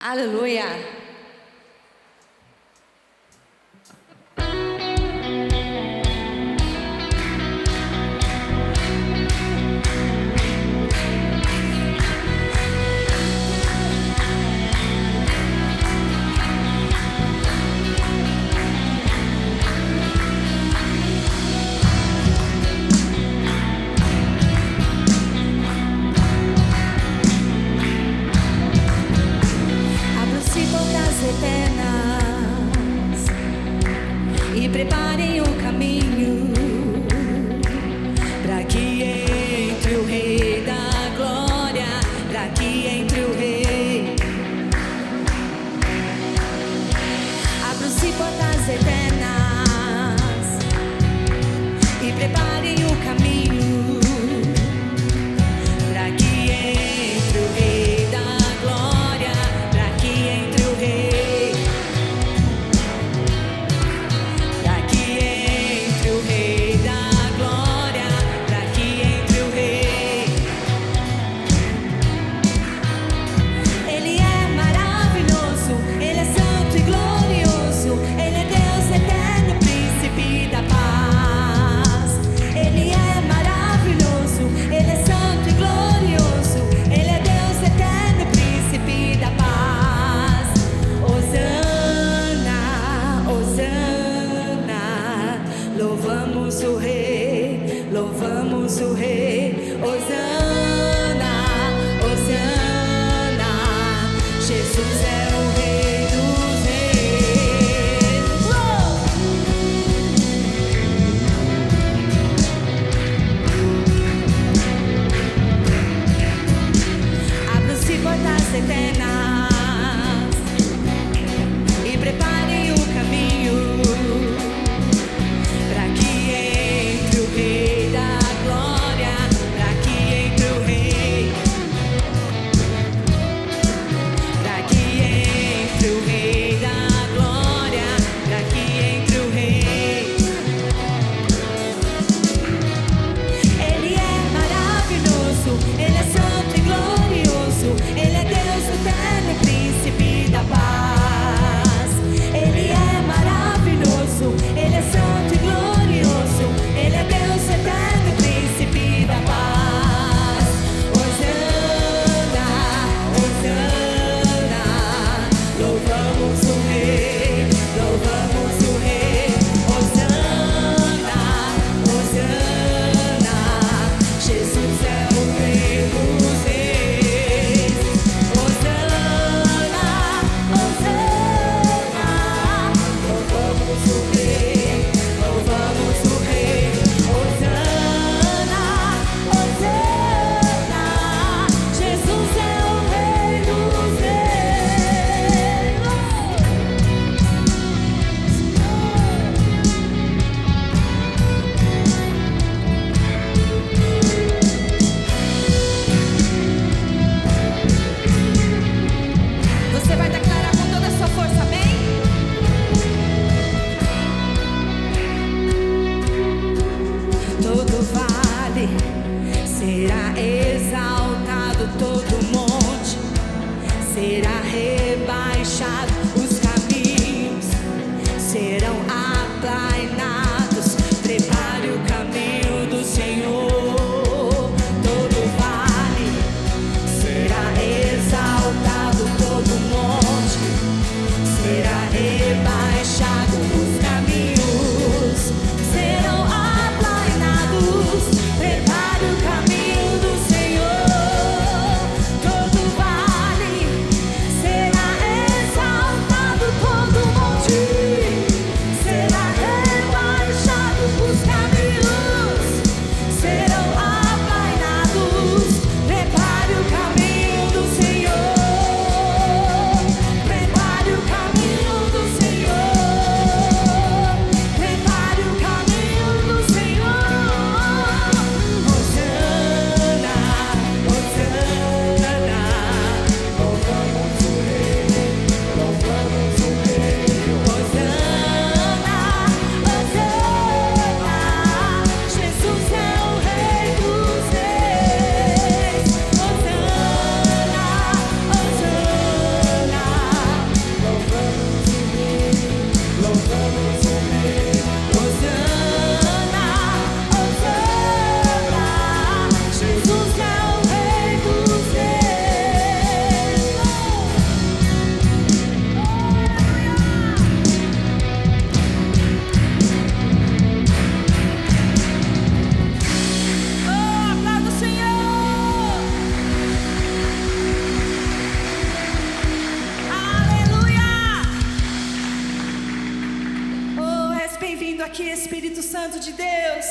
Aleluia! Eternas e preparem o caminho para que entre o Rei da Glória, para que entre o Rei. Abram-se portas eternas e preparem o caminho para que entre o Rei da Glória, para que entre o Rei. Louvamos o Rei, louvamos o Rei, Hosana, Hosana, Jesus é o Rei dos Reis. Abram-se portas eternas e preparem o caminho. Yeah. aqui, Espírito Santo de Deus.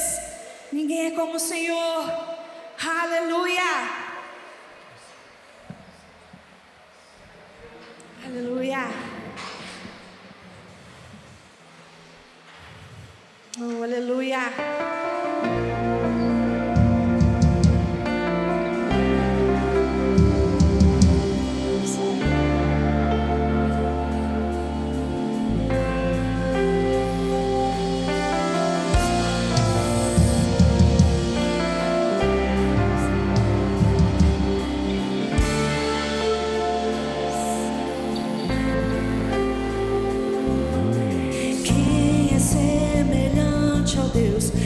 Ninguém é como o Senhor. Aleluia. Aleluia. Oh, aleluia.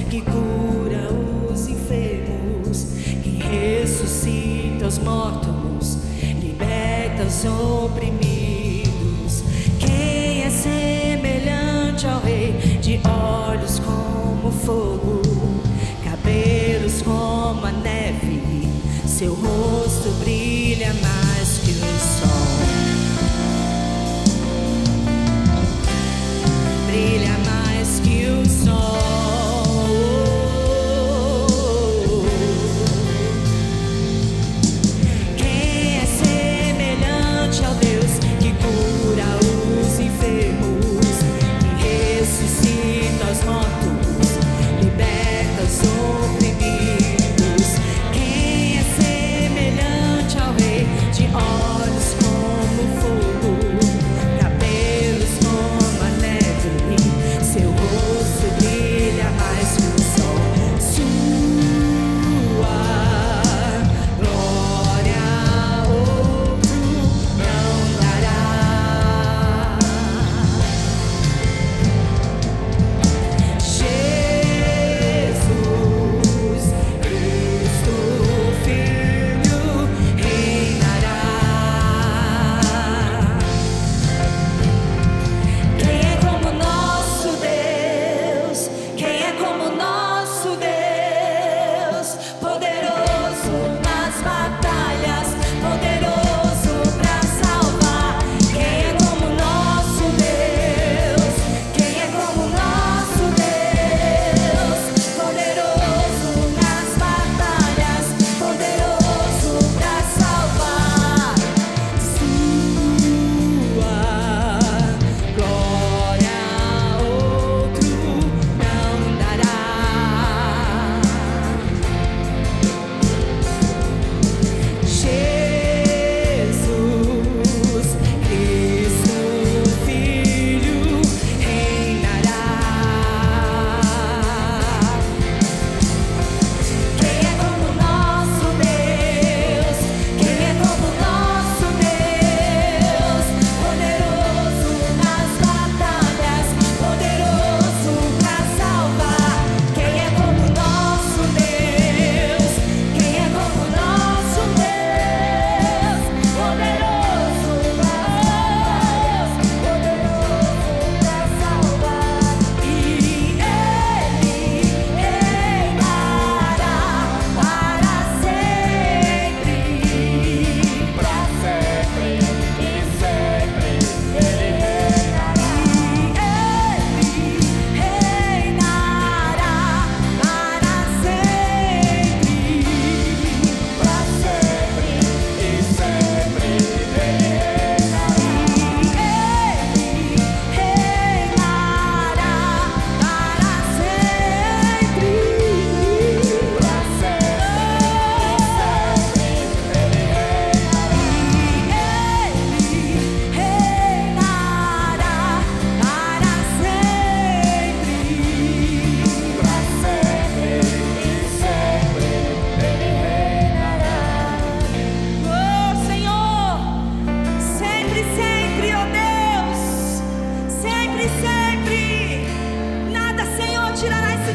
Que cura os enfermos, que ressuscita os mortos, liberta os oprimidos. Quem é semelhante ao Rei, de olhos como fogo, cabelos como a neve, seu rosto brilha mais que o sol, brilha mais que o sol.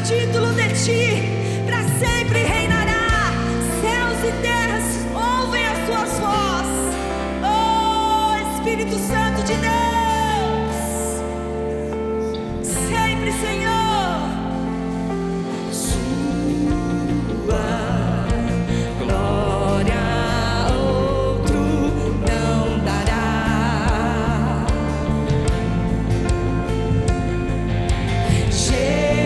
Título de ti, para sempre reinará. Céus e terras ouvem as suas vozes. Oh, Espírito Santo de Deus, sempre, Senhor. Sua glória outro não dará. Jesus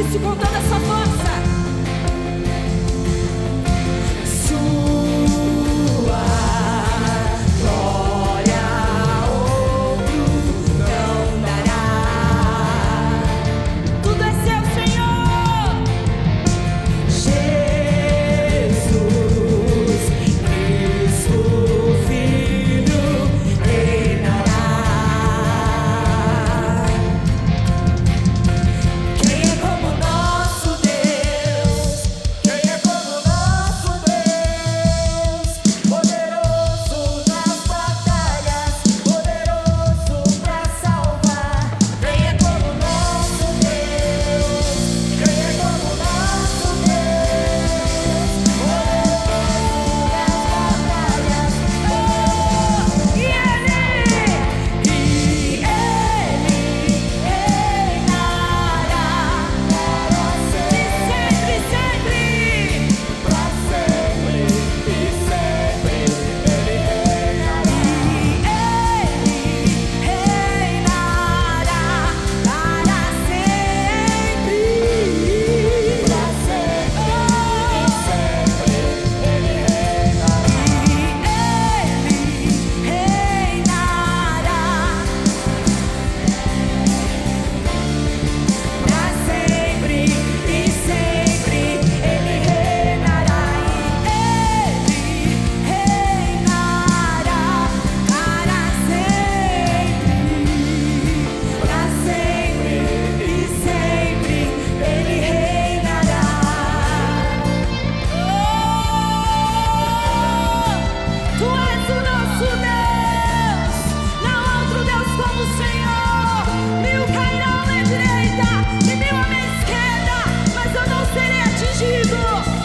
isso com toda a sua força. Sua glória outro não dará. Tudo é seu, Senhor. Jesus Cristo, Filho, reinará. Quem é como nosso Deus? Quem é como nosso Deus? Poderoso nas batalhas, poderoso pra salvar. Quem é como nosso Deus? Quem é como nosso Deus? Poderoso nas batalhas. Oh, e Ele reinará para sempre, sempre. Para sempre e sempre Ele reinará. E Ele reinará para sempre. Para sempre e sempre Ele reinará. E Ele reinará para sempre e sempre Ele reinará. E Ele reinará para sempre e sempre Ele reinará. Oh, Tu és o nosso Deus, não há outro Deus como o Senhor. 1000 cairão à minha direita e 1000 à minha esquerda, mas eu não serei atingido,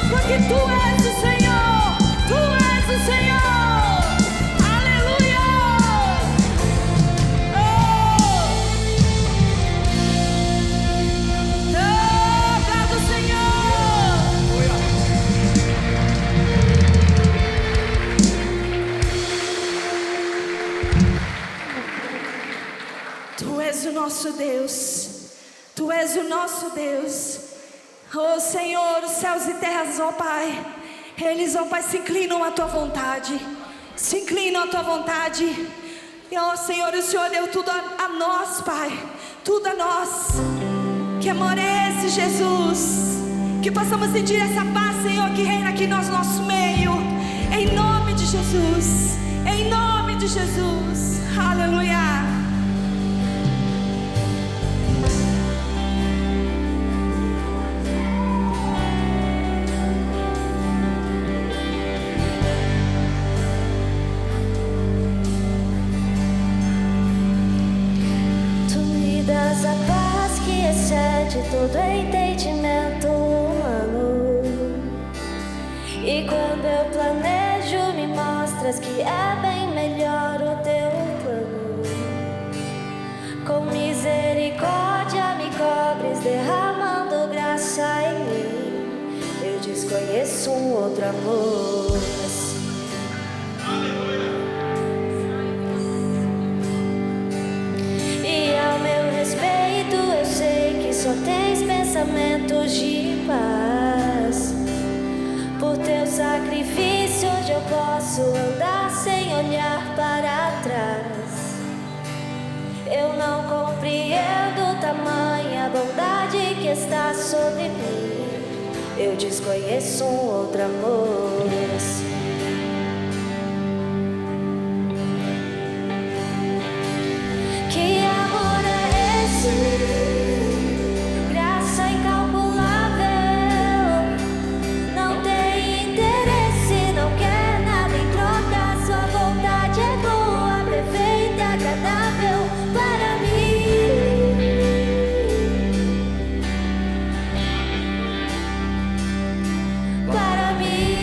porque Tu és o Senhor, Tu és o Senhor. Aleluia! Aplauda o Senhor! Tu és o nosso Deus, Tu és o nosso Deus. Oh Senhor, os céus e terras, ó Pai, eles, ó Pai, se inclinam à Tua vontade, se inclinam à Tua vontade. E ó Senhor, o Senhor deu tudo a nós, Pai, tudo a nós. Que amor é esse, Jesus? Que possamos sentir essa paz, Senhor, que reina aqui no nosso meio, em nome de Jesus, em nome de Jesus. Aleluia. Tu me das a paz que excede todo entendimento humano. E quando eu planejo, me mostras que é bem melhor o Teu plano. Com misericórdia me cobres, derramando graça em mim. Eu desconheço um outro amor assim. E ao meu respeito eu sei que só tens pensamentos de paz. Por Teu sacrifício hoje eu posso andar sem olhar para trás. Eu não compreendo tamanha bondade que está sobre mim. Eu desconheço um outro amor assim. Que amor é esse? Graça incalculável. Não tem interesse, não quer nada em troca. Sua vontade é boa, perfeita, agradável para mim. Para mim.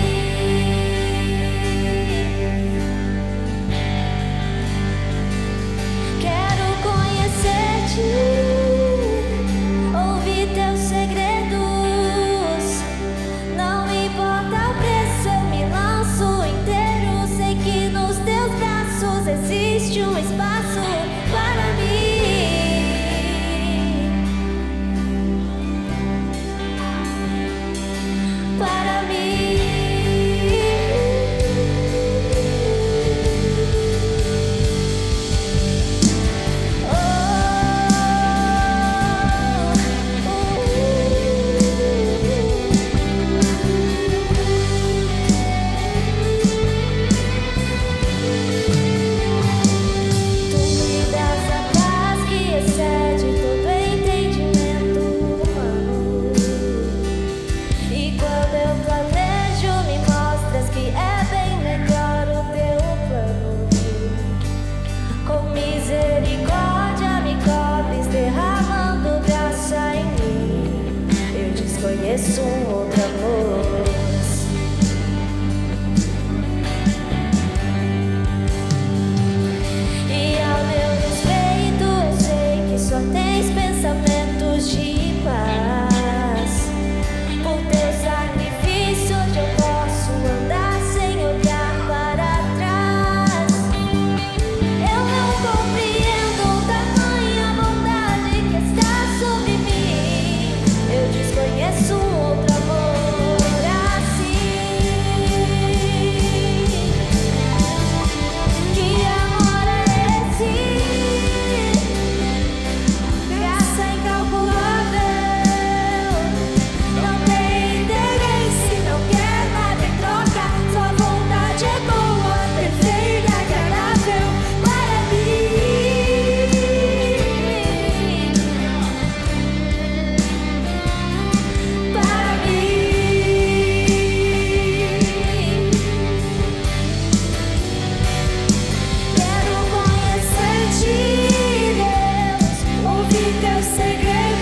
desconheço um outro amor. E ao meu respeito eu sei que só tens pensamentos de paz. Por teu sacrifício hoje eu posso andar sem olhar para trás. Eu não compreendo tamanha bondade que está sobre mim. Eu desconheço um outro amor assim. Que amor é esse? Graça incalculável. Não tem interesse, não quer nada em troca. Sua vontade é boa, perfeita, agradável para mim. Para mim. Quero conhecer-te, Deus, ouvir teus segredos.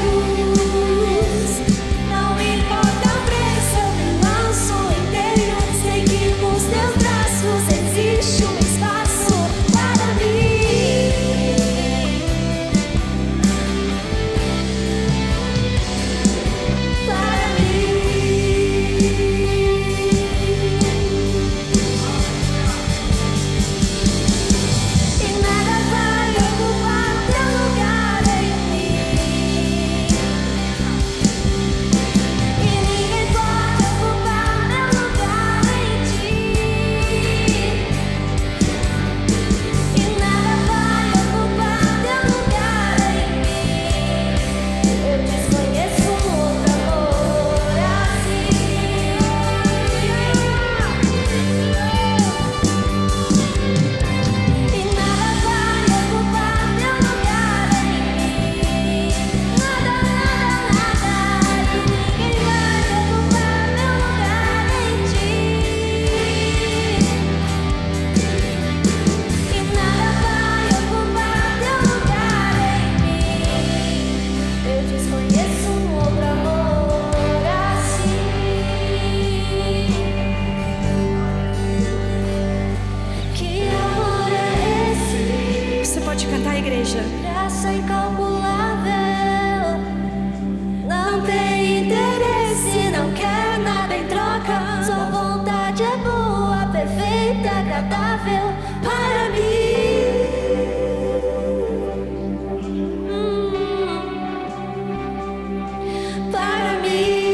Não importa o preço, eu me lanço inteiro. Sei que nos teus braços existe um espaço para mim. Para mim. E nada vai ocupar teu lugar em mim. E ninguém pode ocupar meu lugar em ti. E nada vai ocupar teu lugar em mim. Eu desconheço um outro amor assim. E nada vai ocupar teu lugar em mim. Nada, nada, nada. E ninguém vai ocupar meu lugar em ti. E nada vai ocupar teu lugar em mim. Eu desconheço um outro amor assim. Que amor é esse? Você pode cantar, igreja. Graça incalculável. Não tem interesse, não quer nada em troca. Sua vontade é boa, perfeita, agradável para mim. Para mim.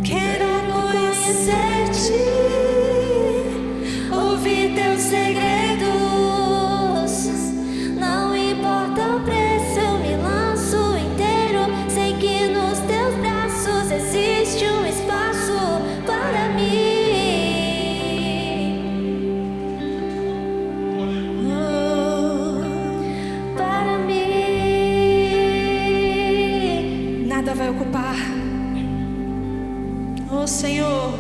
Quero conhecer-te, ouvir teus segredos. Não importa o preço, eu me lanço inteiro. Sei que nos teus braços existe um espaço para mim. Para mim. Nada vai ocupar. Oh, Senhor.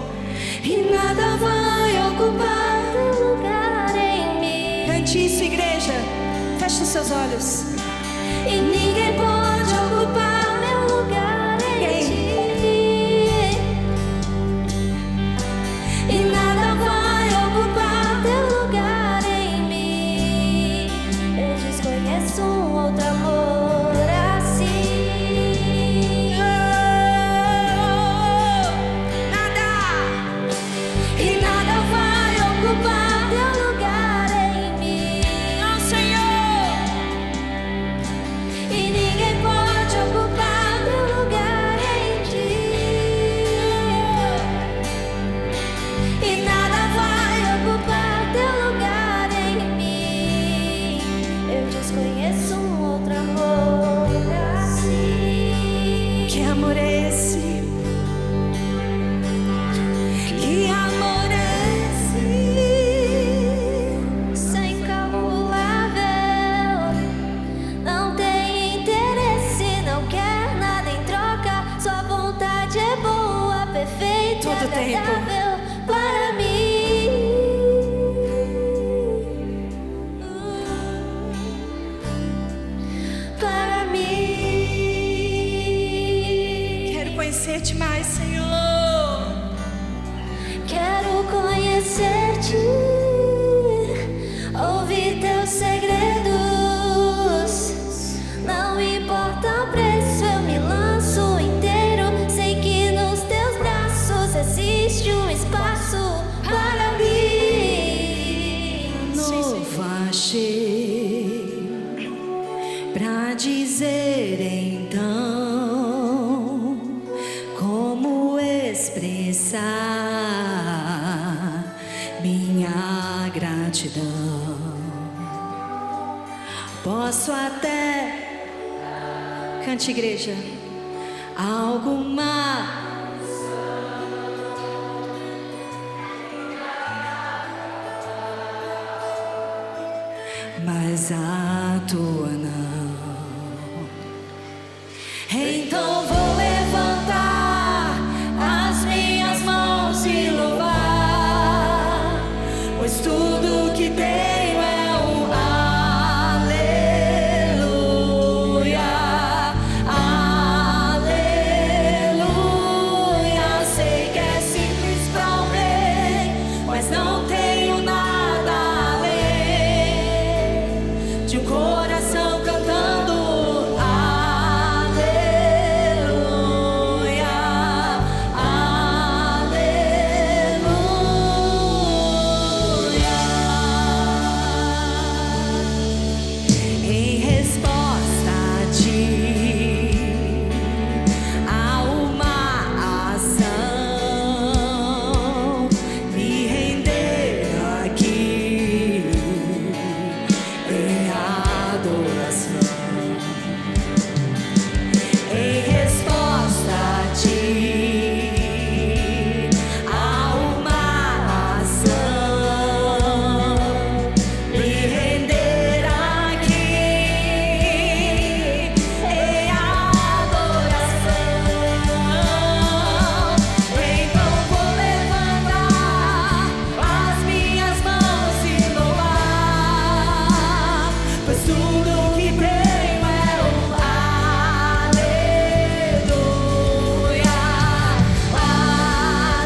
E nada vai ocupar teu lugar em mim. Cante isso, igreja. Feche os seus olhos. E ninguém pode ocupar meu lugar em ti. E nada vai ocupar teu lugar em mim. Eu desconheço um outro amor assim. Nada. E nada vai ocupar teu lugar em mim. Oh, Senhor. E ninguém pode ocupar teu lugar em ti. E nada vai ocupar teu lugar em mim. Eu desconheço um outro amor assim. Que amor é esse? Que amor é esse? Sem calculável. Não tem interesse, não quer nada em troca. Sua vontade é boa, perfeita, Todo tempo. agradável para mim. para mim. Quero conhecer-te mais, Senhor. Quero conhecer-te, ouvir teus segredos. Não importa o preço, eu me lanço inteiro. Sei que nos teus braços existe um espaço para mim. Novo achei pra dizer então como expressar minha gratidão. Posso até, cante igreja, alguma mas a tua não. Então vou levantar as minhas mãos e louvar, pois tudo que tenho é um aleluia, aleluia. Sei que é simples pra um rei, mas não tenho nada além de um coração cantando aleluia, aleluia. Em resposta a ti, a uma ação, me render aqui em adoração. Em resposta a ti, a uma ação, me render aqui em adoração. Então vou levantar as minhas mãos e louvar, pois tudo que tenho é um aleluia,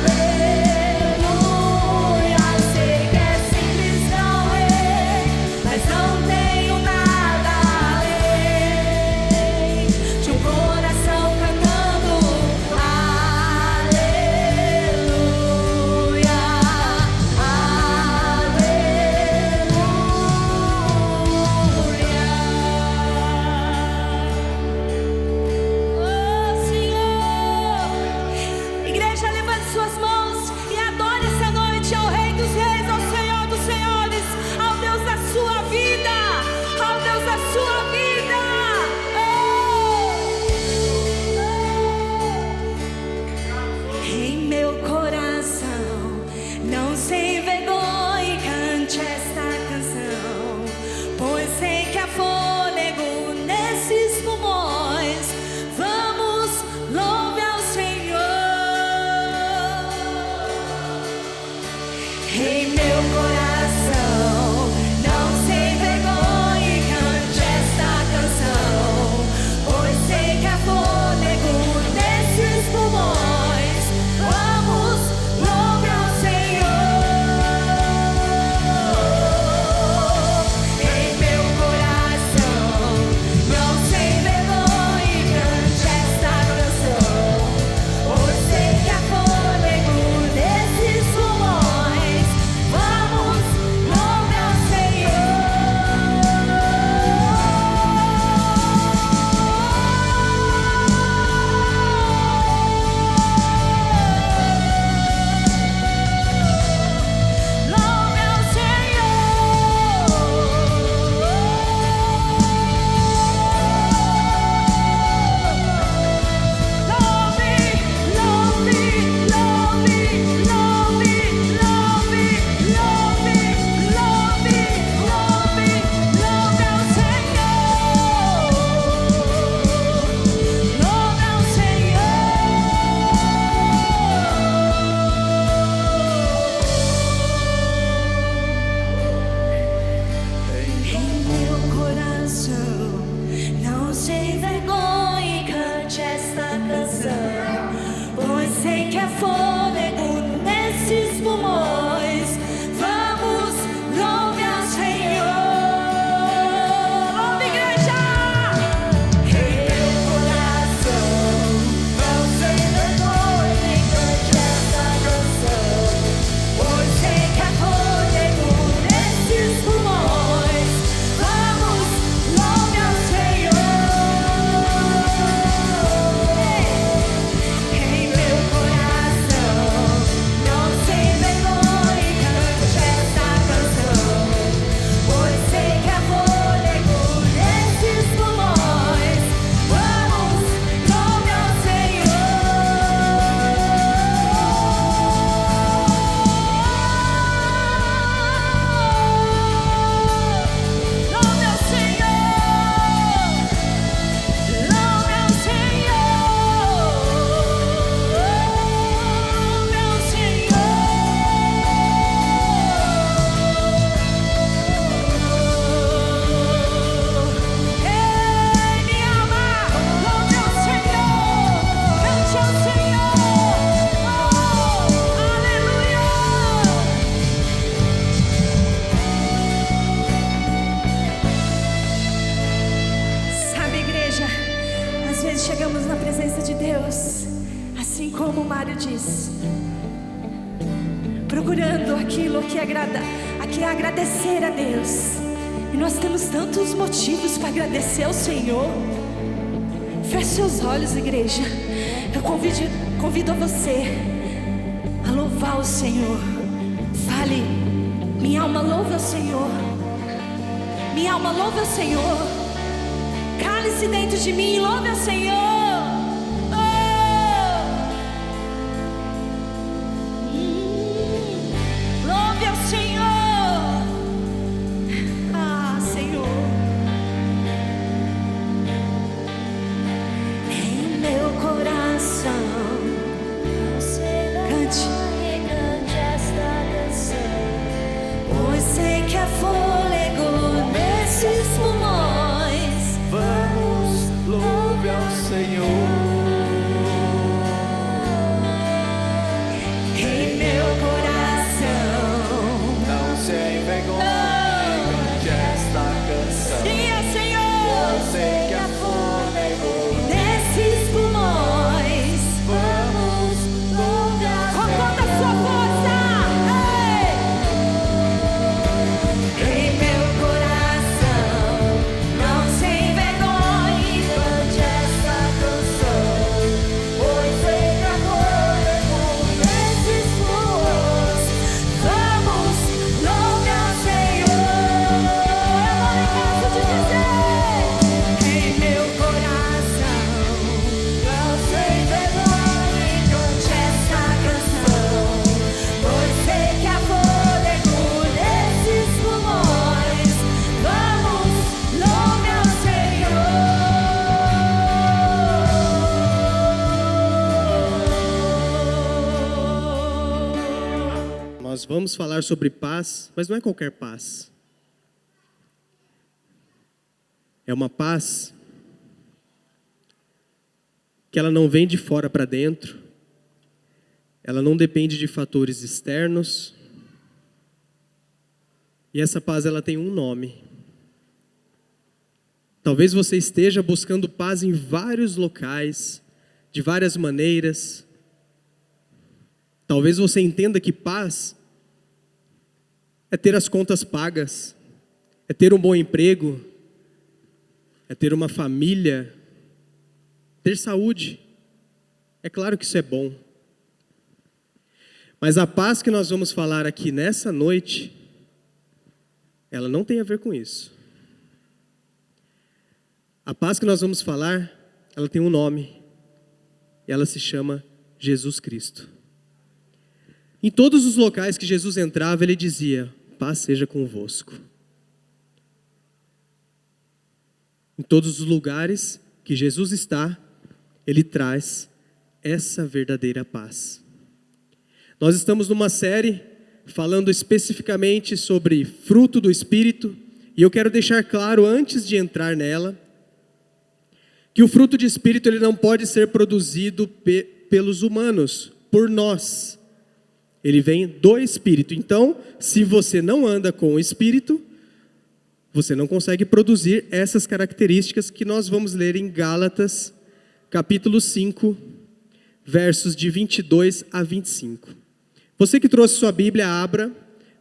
aleluia. Sei que é simples não é, mas não tenho nada além de um coração cantando aleluia, aleluia. Oh, Senhor. Igreja, levante suas mãos e adore essa noite ao Rei dos Reis, ao Senhor dos Senhores, ao Deus da sua vida, ao Deus da sua vida. Em meu coração, não sem vergonha, cante esta canção, pois sei que há fôlego nesses pulmões. Vamos, louve ao Senhor. Em meu coração, não sem vergonha, cante esta canção, pois sei que há fôlego nesses pulmões. Vamos, louve ao Senhor. Em meu coração. como o Mário disse, procurando aquilo que é agradecer a Deus. E nós temos tantos motivos para agradecer ao Senhor. Feche seus olhos, igreja. Eu convido a você a louvar o Senhor. Fale: minha alma louva o Senhor. Minha alma louva o Senhor. Cale-se dentro de mim e louve ao Senhor. Louve ao Senhor. Ah, Senhor. Em meu coração, cante esta canção, pois sei que é fôlego nesses pulmões. Vamos, louve ao Senhor. Em meu coração, Não se envergonhe, cante esta canção. sim, Senhor, Eu sei que é fôlego. nesses pulmões. Vamos, louve ao Com toda a sua força. Ei! Em meu coração, não se envergonhe, cante esta canção, pois sei que há fôlego nesses pulmões. vamos, louve ao Senhor. Eu não me canso de dizer. Em meu coração, Não se envergonhe, cante essa canção, pois sei que há fôlego nesses pulmões. Vamos, louve ao Senhor. Nós vamos falar sobre paz, mas não é qualquer paz. É uma paz que ela não vem de fora para dentro, ela não depende de fatores externos, e essa paz ela tem um nome. Talvez você esteja buscando paz em vários locais, de várias maneiras. Talvez você entenda que paz é ter as contas pagas, é ter um bom emprego, é ter uma família, ter saúde. É claro que isso é bom. Mas a paz que nós vamos falar aqui nessa noite, ela não tem a ver com isso. A paz que nós vamos falar, ela tem um nome. E ela se chama Jesus Cristo. Em todos os locais que Jesus entrava, ele dizia: paz seja convosco. Em todos os lugares que Jesus está, ele traz essa verdadeira paz. Nós estamos numa série falando especificamente sobre fruto do Espírito, e eu quero deixar claro antes de entrar nela, que o fruto de Espírito ele não pode ser produzido pelos humanos, por nós. Ele vem do Espírito. Então, se você não anda com o Espírito, você não consegue produzir essas características que nós vamos ler em Gálatas, capítulo 5, versos de 22 a 25. Você que trouxe sua Bíblia, abra.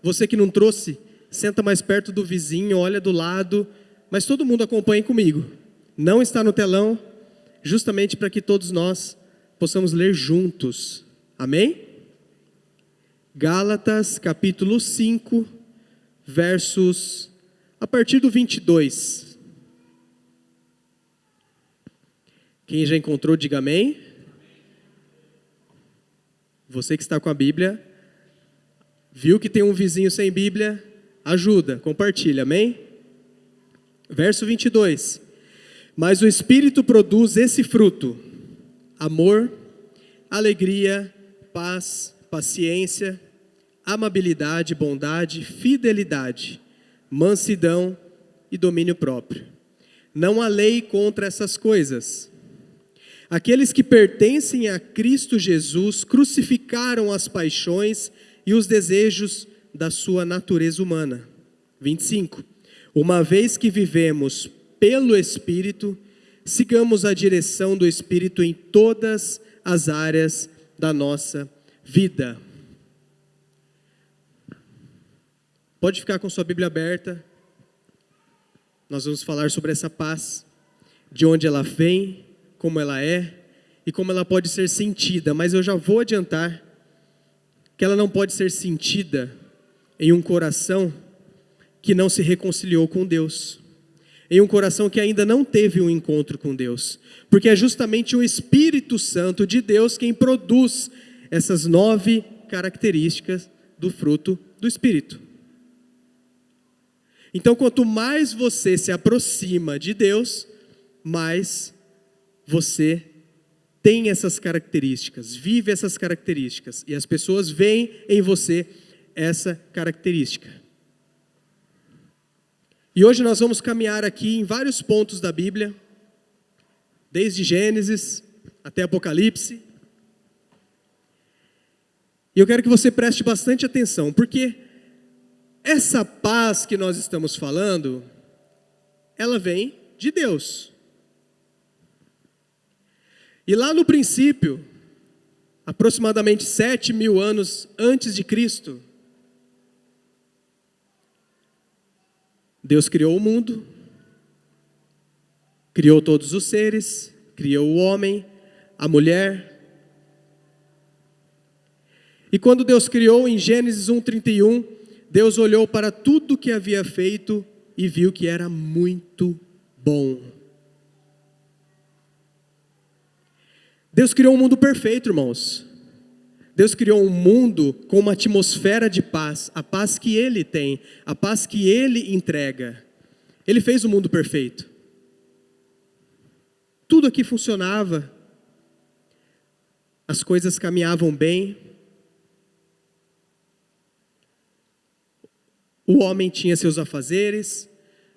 Você que não trouxe, senta mais perto do vizinho, olha do lado. Mas todo mundo acompanhe comigo. Não está no telão, justamente para que todos nós possamos ler juntos. Amém? Gálatas, capítulo 5, versos a partir do 22. Quem já encontrou, diga amém. Você que está com a Bíblia, viu que tem um vizinho sem Bíblia, ajuda, compartilha, amém? Verso 22. Mas o Espírito produz esse fruto: amor, alegria, paz, paciência, amabilidade, bondade, fidelidade, mansidão e domínio próprio. Não há lei contra essas coisas. Aqueles que pertencem a Cristo Jesus crucificaram as paixões e os desejos da sua natureza humana. 25. Uma vez que vivemos pelo Espírito, sigamos a direção do Espírito em todas as áreas da nossa vida. Pode ficar com sua Bíblia aberta. Nós vamos falar sobre essa paz, de onde ela vem, como ela é e como ela pode ser sentida. Mas eu já vou adiantar que ela não pode ser sentida em um coração que não se reconciliou com Deus, em um coração que ainda não teve um encontro com Deus, porque é justamente o Espírito Santo de Deus quem produz essas 9 características do fruto do Espírito. Então, quanto mais você se aproxima de Deus, mais você tem essas características, vive essas características, e as pessoas veem em você essa característica. E hoje nós vamos caminhar aqui em vários pontos da Bíblia, desde Gênesis até Apocalipse. E eu quero que você preste bastante atenção, porque essa paz que nós estamos falando, ela vem de Deus. E lá no princípio, aproximadamente 7.000 anos antes de Cristo, Deus criou o mundo, criou todos os seres, criou o homem, a mulher. E quando Deus criou, em Gênesis 1:31, Deus olhou para tudo que havia feito e viu que era muito bom. Deus criou um mundo perfeito, irmãos. Deus criou um mundo com uma atmosfera de paz, a paz que Ele tem, a paz que Ele entrega. Ele fez o mundo perfeito. Tudo aqui funcionava, as coisas caminhavam bem. O homem tinha seus afazeres,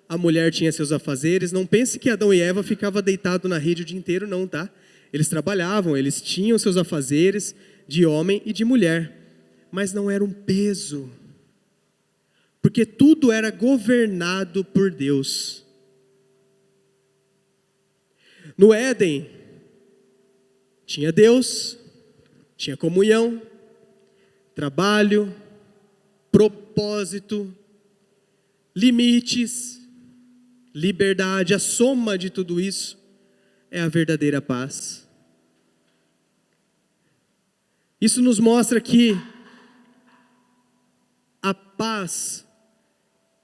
a mulher tinha seus afazeres. Não pense que Adão e Eva ficavam deitados na rede o dia inteiro, não, tá? Eles trabalhavam, eles tinham seus afazeres de homem e de mulher, mas não era um peso, porque tudo era governado por Deus. No Éden, tinha Deus, tinha comunhão, trabalho, propósito, limites, liberdade. A soma de tudo isso é a verdadeira paz. Isso nos mostra que a paz,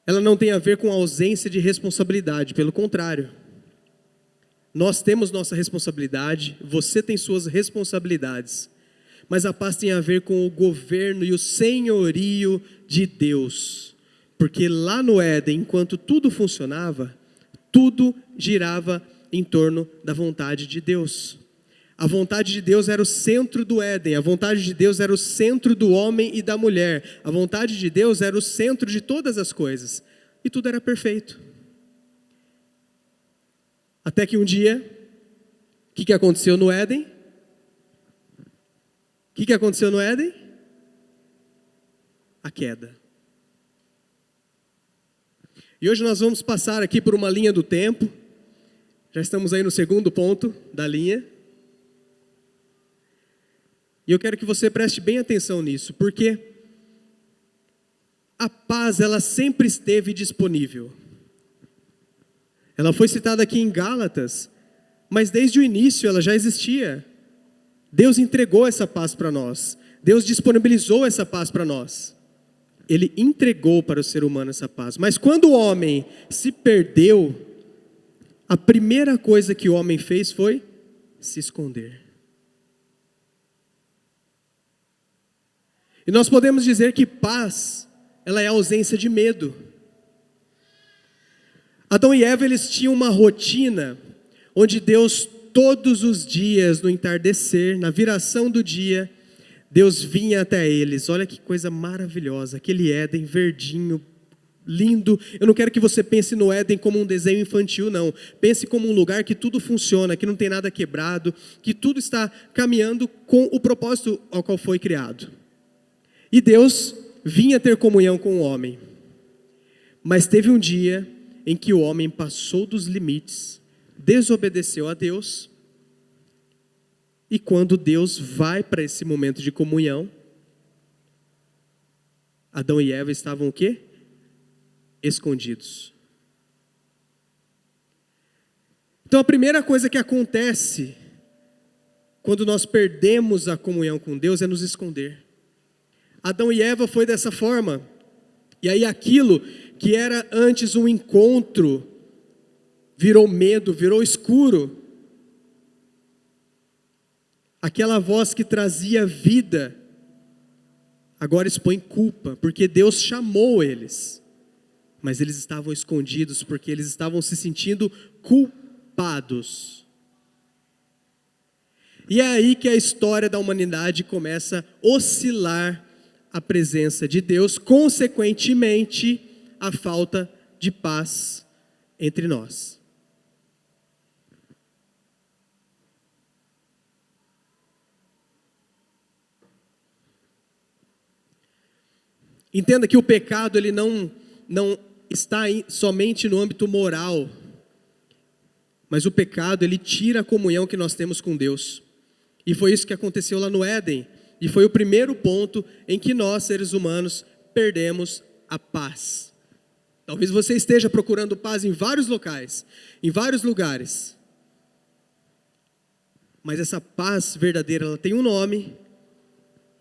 ela não tem a ver com a ausência de responsabilidade, pelo contrário. Nós temos nossa responsabilidade, você tem suas responsabilidades, mas a paz tem a ver com o governo e o senhorio de Deus, porque lá no Éden, enquanto tudo funcionava, tudo girava em torno da vontade de Deus. A vontade de Deus era o centro do Éden, a vontade de Deus era o centro do homem e da mulher, a vontade de Deus era o centro de todas as coisas, e tudo era perfeito. Até que um dia, o que aconteceu no Éden? O que aconteceu no Éden? A queda. E hoje nós vamos passar aqui por uma linha do tempo, já estamos aí no segundo ponto da linha, e eu quero que você preste bem atenção nisso, porque a paz, ela sempre esteve disponível. Ela foi citada aqui em Gálatas, mas desde o início ela já existia. Deus entregou essa paz para nós. Deus disponibilizou essa paz para nós. Ele entregou para o ser humano essa paz. Mas quando o homem se perdeu, a primeira coisa que o homem fez foi se esconder. E nós podemos dizer que paz, ela é a ausência de medo. Adão e Eva, eles tinham uma rotina, onde Deus todos os dias, no entardecer, na viração do dia, Deus vinha até eles. Olha que coisa maravilhosa, aquele Éden verdinho, lindo. Eu não quero que você pense no Éden como um desenho infantil, não. Pense como um lugar que tudo funciona, que não tem nada quebrado, que tudo está caminhando com o propósito ao qual foi criado. E Deus vinha ter comunhão com o homem. Mas teve um dia em que o homem passou dos limites, desobedeceu a Deus E quando Deus vai para esse momento de comunhão, Adão e Eva estavam o quê? Escondidos. Então a primeira coisa que acontece quando nós perdemos a comunhão com Deus é nos esconder. Adão e Eva foi dessa forma. E aí aquilo que era antes um encontro virou medo, virou escuro. Aquela voz que trazia vida agora expõe culpa, porque Deus chamou eles. Mas eles estavam escondidos porque eles estavam se sentindo culpados. E é aí que a história da humanidade começa a oscilar a presença de Deus, consequentemente, a falta de paz entre nós. Entenda que o pecado ele não está somente no âmbito moral, mas o pecado ele tira a comunhão que nós temos com Deus. E foi isso que aconteceu lá no Éden. E foi o primeiro ponto em que nós, seres humanos, perdemos a paz. Talvez você esteja procurando paz em vários locais, em vários lugares. Mas essa paz verdadeira, ela tem um nome.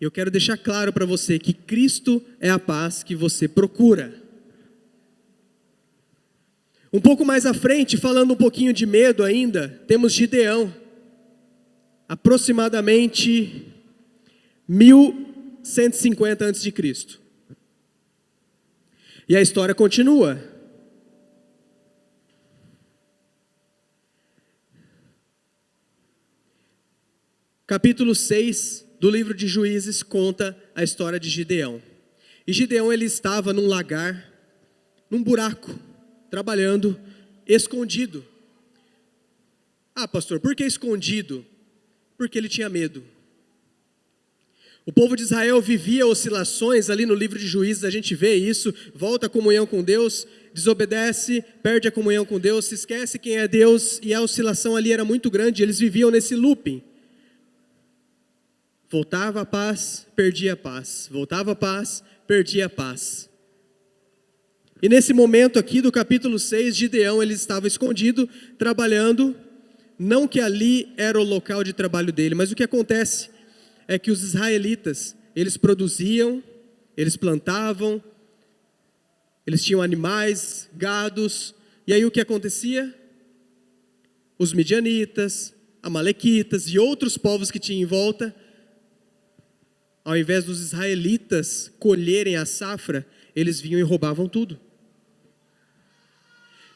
E eu quero deixar claro para você que Cristo é a paz que você procura. Um pouco mais à frente, falando um pouquinho de medo ainda, temos Gideão. Aproximadamente 1150 a.C. E a história continua. Capítulo 6 do livro de Juízes conta a história de Gideão. E Gideão ele estava num lagar, num buraco, trabalhando, escondido. Ah, pastor, por que escondido? Porque ele tinha medo. O povo de Israel vivia oscilações ali no livro de Juízes, a gente vê isso, volta a comunhão com Deus, desobedece, perde a comunhão com Deus, se esquece quem é Deus, e a oscilação ali era muito grande, eles viviam nesse looping. Voltava a paz, perdia a paz, voltava a paz, perdia a paz. E nesse momento aqui do capítulo 6, Gideão ele estava escondido, trabalhando, não que ali era o local de trabalho dele, mas o que acontece é que os israelitas, eles produziam, eles plantavam, eles tinham animais, gados, e aí o que acontecia? Os midianitas, amalequitas e outros povos que tinham em volta, ao invés dos israelitas colherem a safra, eles vinham e roubavam tudo.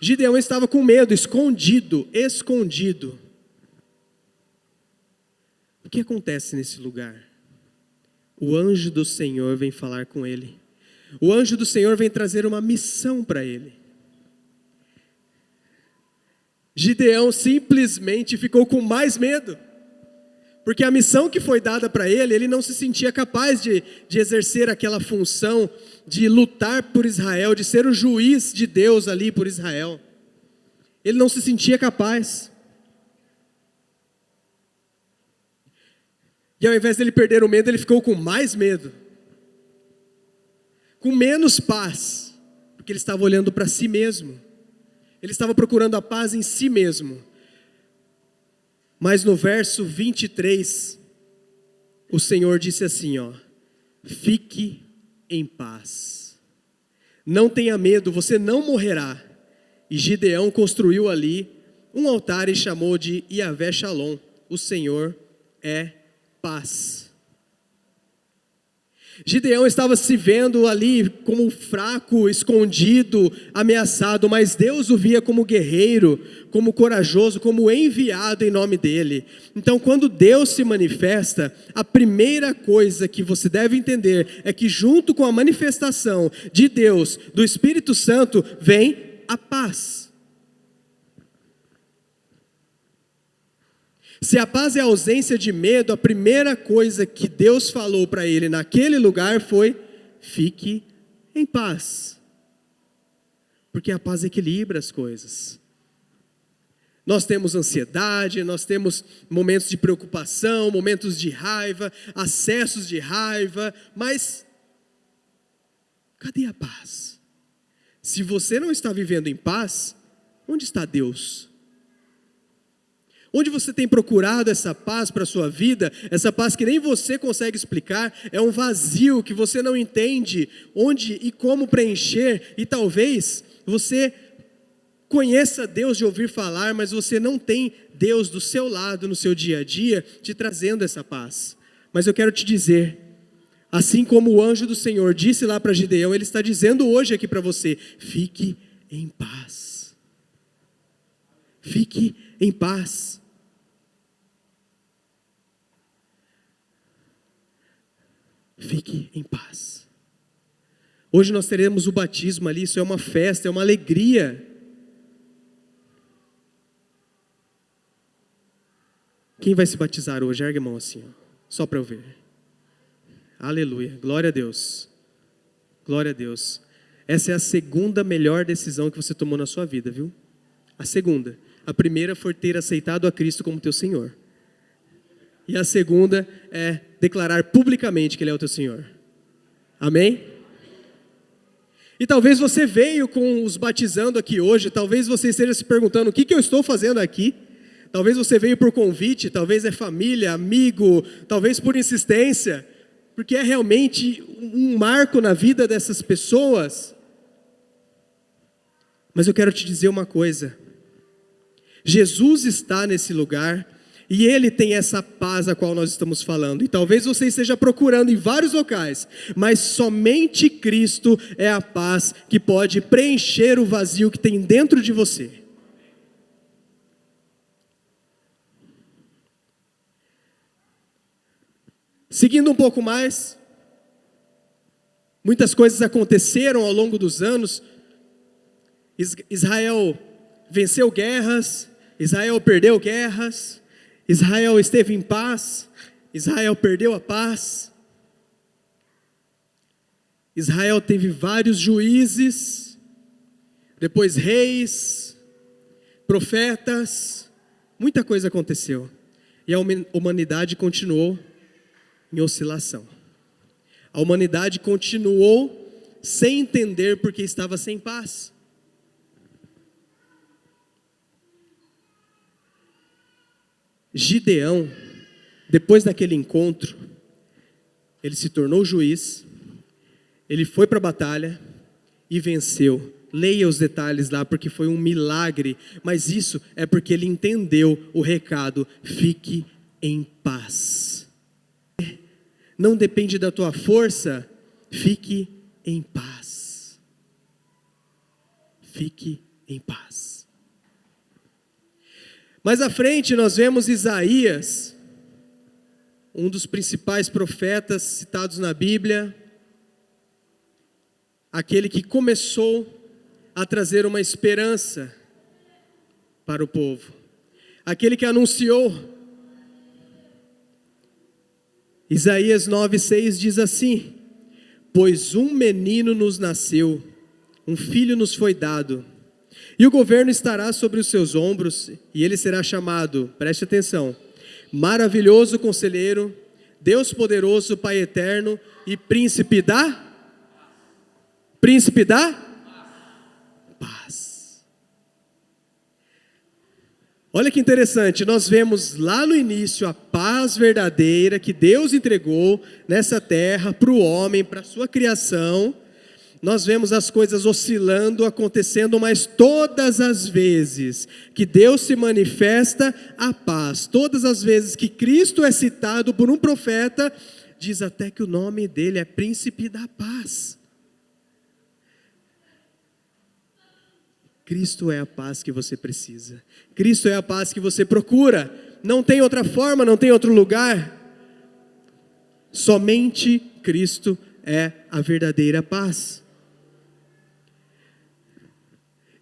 Gideão estava com medo, escondido. O que acontece nesse lugar? O anjo do Senhor vem falar com ele. O anjo do Senhor vem trazer uma missão para ele. Gideão simplesmente ficou com mais medo. Porque a missão que foi dada para ele, ele não se sentia capaz de exercer aquela função de lutar por Israel, de ser o juiz de Deus ali por Israel. Ele não se sentia capaz. E ao invés dele perder o medo, ele ficou com mais medo. Com menos paz. Porque ele estava olhando para si mesmo. Ele estava procurando a paz em si mesmo. Mas no verso 23, o Senhor disse assim, fique em paz. Não tenha medo, você não morrerá. E Gideão construiu ali um altar e chamou de Yahvé Shalom. O Senhor é paz. Gideão estava se vendo ali como fraco, escondido, ameaçado, mas Deus o via como guerreiro, como corajoso, como enviado em nome dele. Então, quando Deus se manifesta, a primeira coisa que você deve entender é que junto com a manifestação de Deus, do Espírito Santo, vem a paz. Se a paz é a ausência de medo, a primeira coisa que Deus falou para ele naquele lugar foi: fique em paz. Porque a paz equilibra as coisas. Nós temos ansiedade, nós temos momentos de preocupação, momentos de raiva, acessos de raiva, mas cadê a paz? Se você não está vivendo em paz, onde está Deus? Onde você tem procurado essa paz para a sua vida, essa paz que nem você consegue explicar, é um vazio que você não entende onde e como preencher, e talvez você conheça Deus de ouvir falar, mas você não tem Deus do seu lado no seu dia a dia, te trazendo essa paz. Mas eu quero te dizer, assim como o anjo do Senhor disse lá para Gideão, ele está dizendo hoje aqui para você, fique em paz. Fique em paz. Fique em paz. Hoje nós teremos o batismo ali, isso é uma festa, é uma alegria. Quem vai se batizar hoje? Ergue a mão assim, só para eu ver. Aleluia, glória a Deus. Glória a Deus. Essa é a segunda melhor decisão que você tomou na sua vida, viu? A segunda. A primeira foi ter aceitado a Cristo como teu Senhor. E a segunda é declarar publicamente que Ele é o teu Senhor. Amém? E talvez você veio com os batizando aqui hoje, talvez você esteja se perguntando, o que eu estou fazendo aqui? Talvez você veio por convite, talvez é família, amigo, talvez por insistência, porque é realmente um marco na vida dessas pessoas. Mas eu quero te dizer uma coisa, Jesus está nesse lugar, e Ele tem essa paz a qual nós estamos falando, e talvez você esteja procurando em vários locais, mas somente Cristo é a paz que pode preencher o vazio que tem dentro de você. Seguindo um pouco mais, muitas coisas aconteceram ao longo dos anos. Israel venceu guerras, Israel perdeu guerras, Israel esteve em paz, Israel perdeu a paz. Israel teve vários juízes, depois reis, profetas, muita coisa aconteceu. E a humanidade continuou em oscilação. A humanidade continuou sem entender porque estava sem paz. Gideão, depois daquele encontro, ele se tornou juiz, ele foi para a batalha e venceu. Leia os detalhes lá, porque foi um milagre, mas isso é porque ele entendeu o recado, fique em paz. Não depende da tua força, fique em paz. Fique em paz. Mais à frente nós vemos Isaías, um dos principais profetas citados na Bíblia, aquele que começou a trazer uma esperança para o povo, aquele que anunciou. Isaías 9:6 diz assim: pois um menino nos nasceu, um filho nos foi dado, e o governo estará sobre os seus ombros, e ele será chamado, preste atenção, maravilhoso conselheiro, Deus poderoso, Pai eterno e príncipe da paz. Olha que interessante, nós vemos lá no início a paz verdadeira que Deus entregou nessa terra para o homem, para a sua criação. Nós vemos as coisas oscilando, acontecendo, mas todas as vezes que Deus se manifesta, a paz. Todas as vezes que Cristo é citado por um profeta, diz até que o nome dele é Príncipe da Paz. Cristo é a paz que você precisa. Cristo é a paz que você procura. Não tem outra forma, não tem outro lugar. Somente Cristo é a verdadeira paz.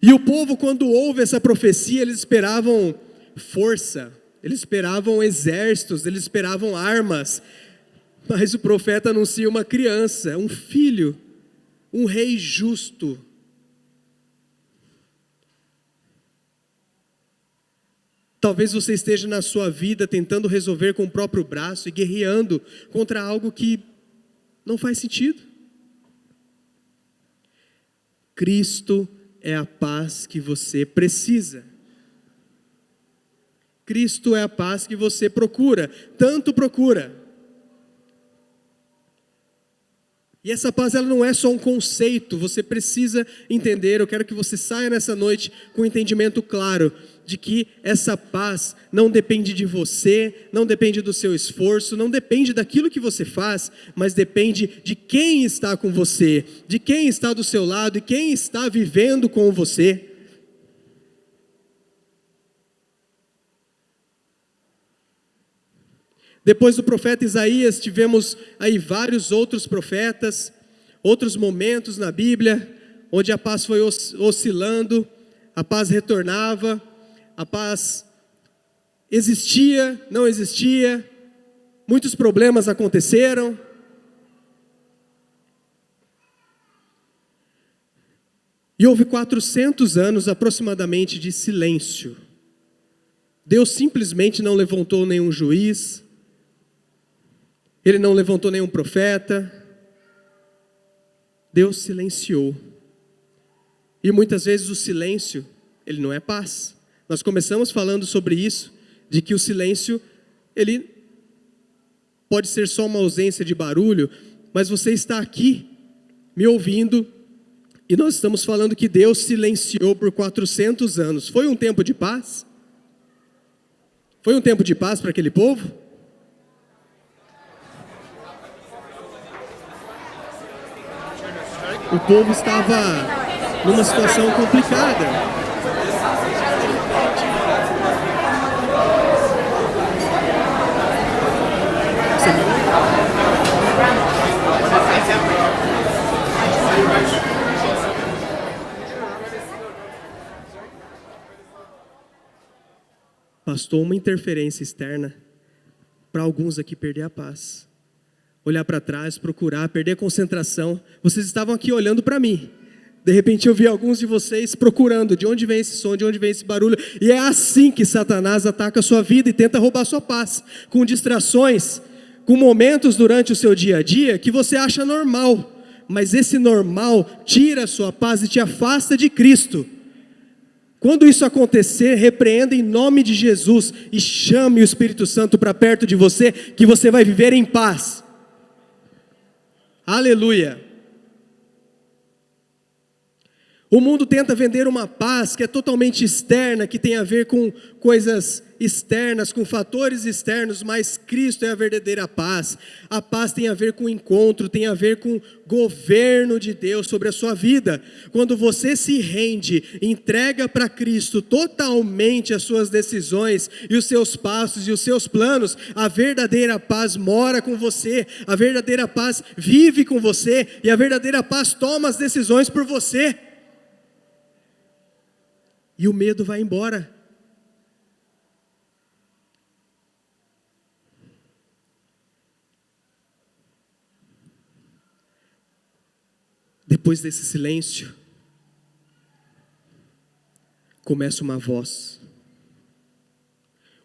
E o povo, quando ouve essa profecia, eles esperavam força, eles esperavam exércitos, eles esperavam armas. Mas o profeta anuncia uma criança, um filho, um rei justo. Talvez você esteja na sua vida tentando resolver com o próprio braço e guerreando contra algo que não faz sentido. Cristo é a paz que você precisa. Cristo é a paz que você procura, tanto procura. E essa paz, ela não é só um conceito, você precisa entender. Eu quero que você saia nessa noite com um entendimento claro de que essa paz não depende de você, não depende do seu esforço, não depende daquilo que você faz, mas depende de quem está com você, de quem está do seu lado e quem está vivendo com você. Depois do profeta Isaías, tivemos aí vários outros profetas, outros momentos na Bíblia, onde a paz foi oscilando, a paz retornava, a paz existia, não existia, muitos problemas aconteceram. E houve 400 anos aproximadamente de silêncio. Deus simplesmente não levantou nenhum juiz, Ele não levantou nenhum profeta. Deus silenciou. E muitas vezes o silêncio, ele não é paz. Nós começamos falando sobre isso, de que o silêncio, ele pode ser só uma ausência de barulho, mas você está aqui, me ouvindo, e nós estamos falando que Deus silenciou por 400 anos. Foi um tempo de paz? Foi um tempo de paz para aquele povo? O povo estava numa situação complicada. Bastou uma interferência externa para alguns aqui perder a paz. Olhar para trás, procurar, perder a concentração. Vocês estavam aqui olhando para mim. De repente eu vi alguns de vocês procurando de onde vem esse som, de onde vem esse barulho. E é assim que Satanás ataca a sua vida e tenta roubar a sua paz. Com distrações, com momentos durante o seu dia a dia que você acha normal. Mas esse normal tira a sua paz e te afasta de Cristo. Quando isso acontecer, repreenda em nome de Jesus e chame o Espírito Santo para perto de você, que você vai viver em paz. Aleluia. O mundo tenta vender uma paz que é totalmente externa, que tem a ver com coisas externas, com fatores externos, mas Cristo é a verdadeira paz. A paz tem a ver com encontro, tem a ver com governo de Deus sobre a sua vida. Quando você se rende, entrega para Cristo totalmente as suas decisões e os seus passos e os seus planos, a verdadeira paz mora com você, a verdadeira paz vive com você e a verdadeira paz toma as decisões por você. E o medo vai embora. Depois desse silêncio, começa uma voz.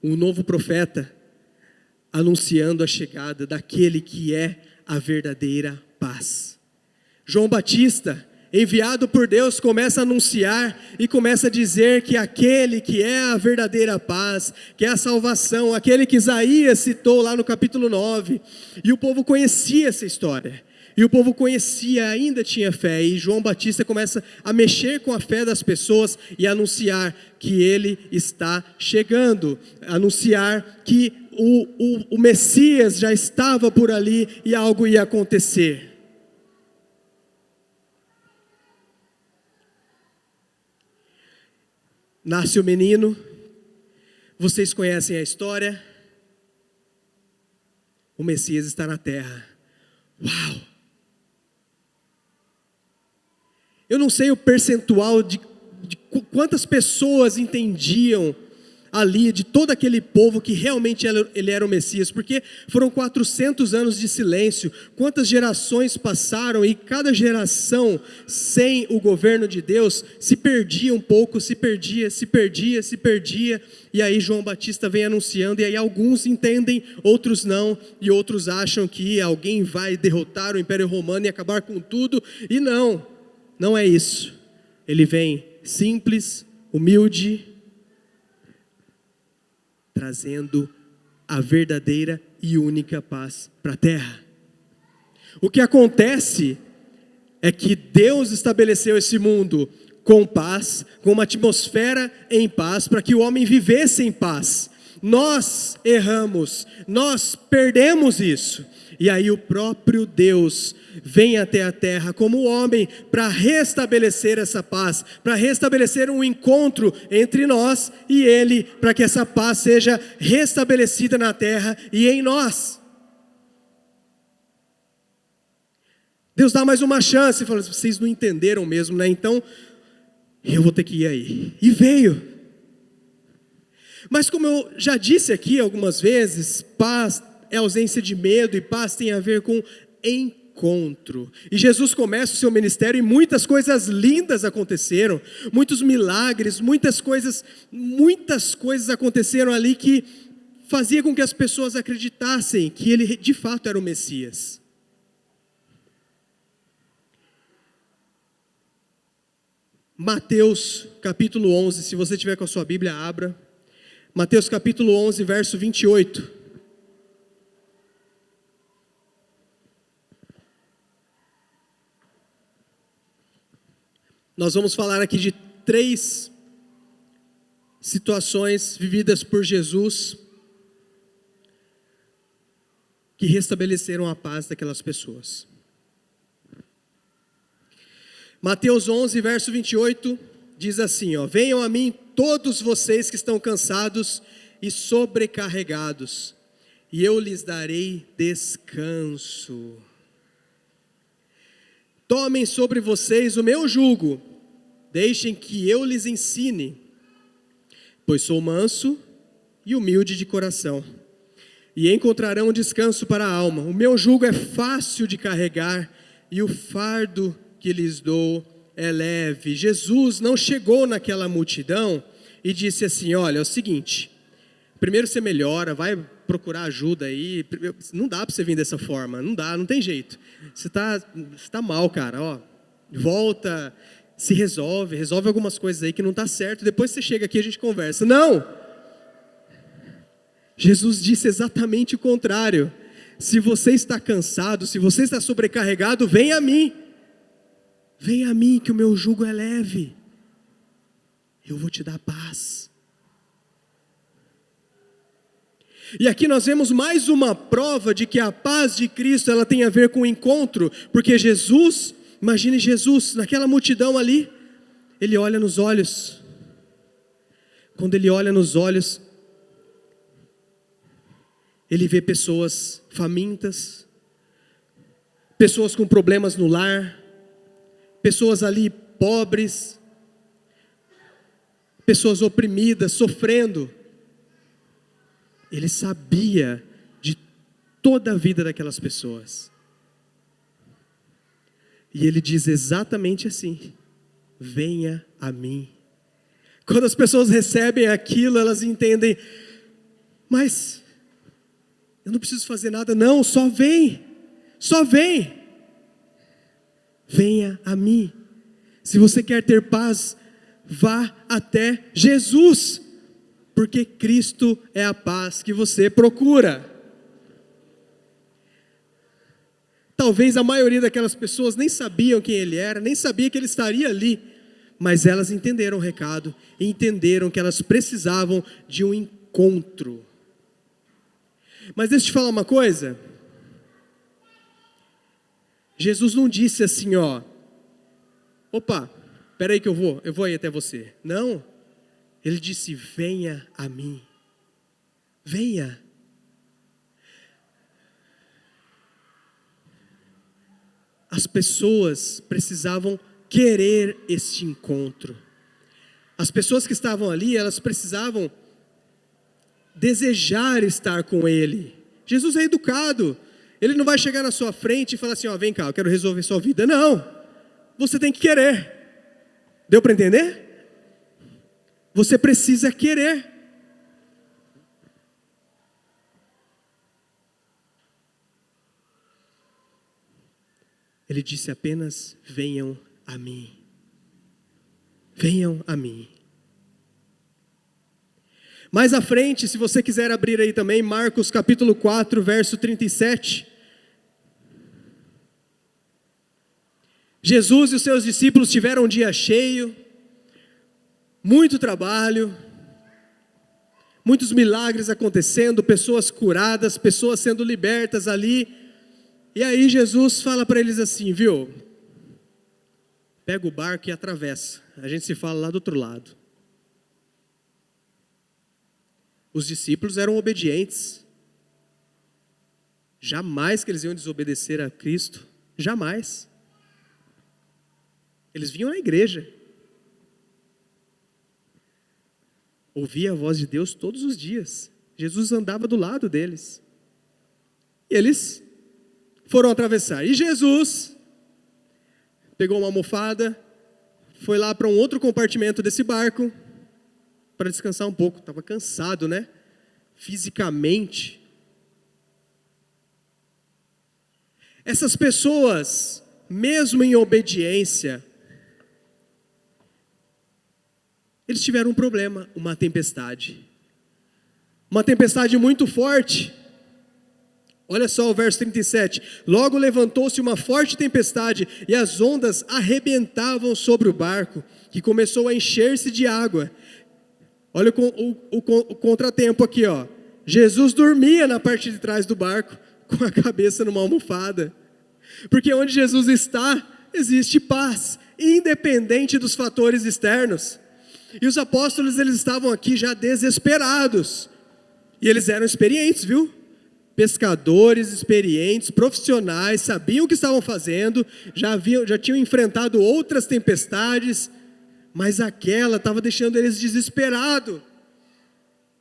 Um novo profeta anunciando a chegada daquele que é a verdadeira paz. João Batista, enviado por Deus, começa a anunciar e começa a dizer que aquele que é a verdadeira paz, que é a salvação, aquele que Isaías citou lá no capítulo 9, e o povo conhecia essa história, e o povo conhecia, ainda tinha fé, e João Batista começa a mexer com a fé das pessoas e anunciar que ele está chegando, anunciar que o Messias já estava por ali e algo ia acontecer. Nasce o menino, vocês conhecem a história, o Messias está na terra. Uau! Eu não sei o percentual de quantas pessoas entendiam ali de todo aquele povo que realmente ele era o Messias, porque foram 400 anos de silêncio, quantas gerações passaram e cada geração sem o governo de Deus se perdia um pouco, se perdia, e aí João Batista vem anunciando, e aí alguns entendem, outros não, e outros acham que alguém vai derrotar o Império Romano e acabar com tudo, e não é isso. Ele vem simples, humilde, trazendo a verdadeira e única paz para a terra. O que acontece é que Deus estabeleceu esse mundo com paz, com uma atmosfera em paz, para que o homem vivesse em paz. Nós erramos, nós perdemos isso. E aí o próprio Deus vem até a terra como homem para restabelecer essa paz, para restabelecer um encontro entre nós e Ele, para que essa paz seja restabelecida na terra e em nós. Deus dá mais uma chance e fala: vocês não entenderam mesmo, né? Então eu vou ter que ir aí. E veio. Mas como eu já disse aqui algumas vezes, paz é ausência de medo e paz tem a ver com encontro. E Jesus começa o seu ministério e muitas coisas lindas aconteceram, muitos milagres, muitas coisas aconteceram ali que fazia com que as pessoas acreditassem que ele de fato era o Messias. Mateus capítulo 11, se você tiver com a sua Bíblia, abra. Mateus capítulo 11, verso 28. Nós vamos falar aqui de 3 situações vividas por Jesus que restabeleceram a paz daquelas pessoas. Mateus 11, verso 28, diz assim, venham a mim todos vocês que estão cansados e sobrecarregados, e eu lhes darei descanso. Tomem sobre vocês o meu jugo, deixem que eu lhes ensine, pois sou manso e humilde de coração, e encontrarão descanso para a alma. O meu jugo é fácil de carregar, e o fardo que lhes dou é leve. Jesus não chegou naquela multidão e disse assim: olha, é o seguinte, primeiro você melhora, vai procurar ajuda aí, não dá para você vir dessa forma, não tem jeito, você tá mal, cara, volta, se resolve algumas coisas aí que não está certo, depois você chega aqui e a gente conversa. Não! Jesus disse exatamente o contrário. Se você está cansado, se você está sobrecarregado, vem a mim que o meu jugo é leve, eu vou te dar paz. E aqui nós vemos mais uma prova de que a paz de Cristo, ela tem a ver com o encontro, porque Jesus, imagine Jesus, naquela multidão ali, ele olha nos olhos, quando ele olha nos olhos, ele vê pessoas famintas, pessoas com problemas no lar, pessoas ali pobres, pessoas oprimidas, sofrendo. Ele sabia de toda a vida daquelas pessoas. E ele diz exatamente assim: venha a mim. Quando as pessoas recebem aquilo, elas entendem, mas eu não preciso fazer nada, não, só vem. Venha a mim. Se você quer ter paz, vá até Jesus, porque Cristo é a paz que você procura. Talvez a maioria daquelas pessoas nem sabiam quem ele era, nem sabia que ele estaria ali, mas elas entenderam o recado, e entenderam que elas precisavam de um encontro. Mas deixa eu te falar uma coisa, Jesus não disse assim, opa, espera aí que eu vou aí até você. Não, ele disse: venha a mim, venha. As pessoas precisavam querer este encontro. As pessoas que estavam ali, elas precisavam desejar estar com Ele. Jesus é educado. Ele não vai chegar na sua frente e falar assim, ó, vem cá, eu quero resolver sua vida. Não, você tem que querer. Deu para entender? Você precisa querer. Ele disse apenas, venham a mim. Venham a mim. Mais à frente, se você quiser abrir aí também, Marcos capítulo 4, verso 37. Jesus e os seus discípulos tiveram um dia cheio, muito trabalho, muitos milagres acontecendo, pessoas curadas, pessoas sendo libertas ali. E aí Jesus fala para eles assim, viu? Pega o barco e atravessa. A gente se fala lá do outro lado. Os discípulos eram obedientes. Jamais que eles iam desobedecer a Cristo. Jamais. Eles vinham na igreja. Ouvia a voz de Deus todos os dias. Jesus andava do lado deles. E eles foram atravessar. E Jesus pegou uma almofada, foi lá para um outro compartimento desse barco, para descansar um pouco. Estava cansado, né? Fisicamente. Essas pessoas, mesmo em obediência, eles tiveram um problema, uma tempestade. Uma tempestade muito forte. Olha só o verso 37. Logo levantou-se uma forte tempestade e as ondas arrebentavam sobre o barco, que começou a encher-se de água. Olha o contratempo aqui, ó. Jesus dormia na parte de trás do barco, com a cabeça numa almofada. Porque onde Jesus está, existe paz, independente dos fatores externos. E os apóstolos, eles estavam aqui já desesperados. E eles eram experientes, viu? Pescadores experientes, profissionais, sabiam o que estavam fazendo, já tinham enfrentado outras tempestades, mas aquela estava deixando eles desesperados.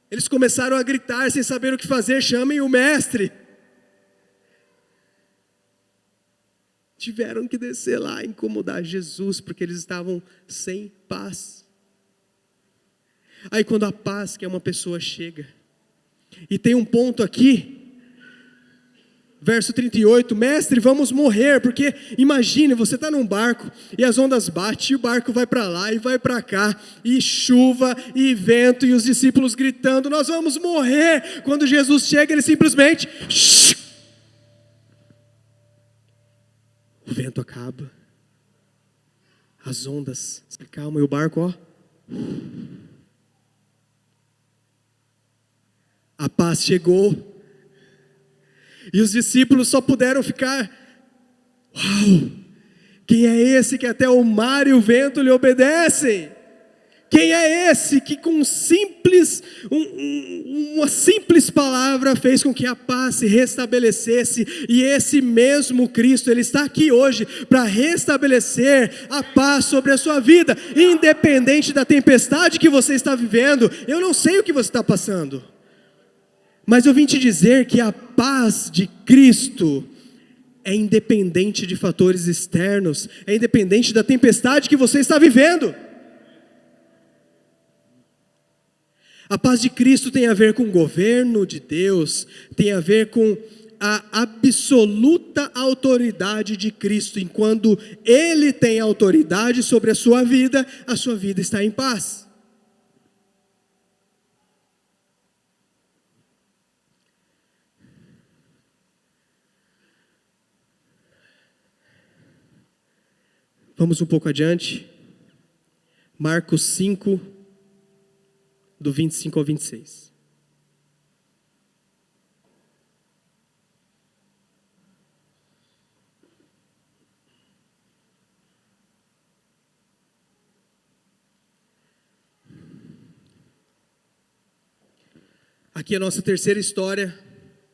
Eles começaram a gritar sem saber o que fazer, chamem o mestre. Tiveram que descer lá e incomodar Jesus, porque eles estavam sem paz. Aí quando a paz, que é uma pessoa, chega, e tem um ponto aqui, verso 38, mestre, vamos morrer, porque imagine, você está num barco, e as ondas batem, e o barco vai para lá, e vai para cá, e chuva, e vento, e os discípulos gritando, nós vamos morrer. Quando Jesus chega, ele simplesmente, shh, o vento acaba, as ondas se acalmam, e o barco, ó, a paz chegou. E os discípulos só puderam ficar, uau, quem é esse que até o mar e o vento lhe obedecem? Quem é esse que com uma simples palavra fez com que a paz se restabelecesse? E esse mesmo Cristo, Ele está aqui hoje para restabelecer a paz sobre a sua vida, independente da tempestade que você está vivendo. Eu não sei o que você está passando, mas eu vim te dizer que a paz de Cristo é independente de fatores externos, é independente da tempestade que você está vivendo. A paz de Cristo tem a ver com o governo de Deus, tem a ver com a absoluta autoridade de Cristo. Enquanto Ele tem autoridade sobre a sua vida está em paz. Vamos um pouco adiante. Marcos 5, do 25 ao 26. Aqui é a nossa terceira história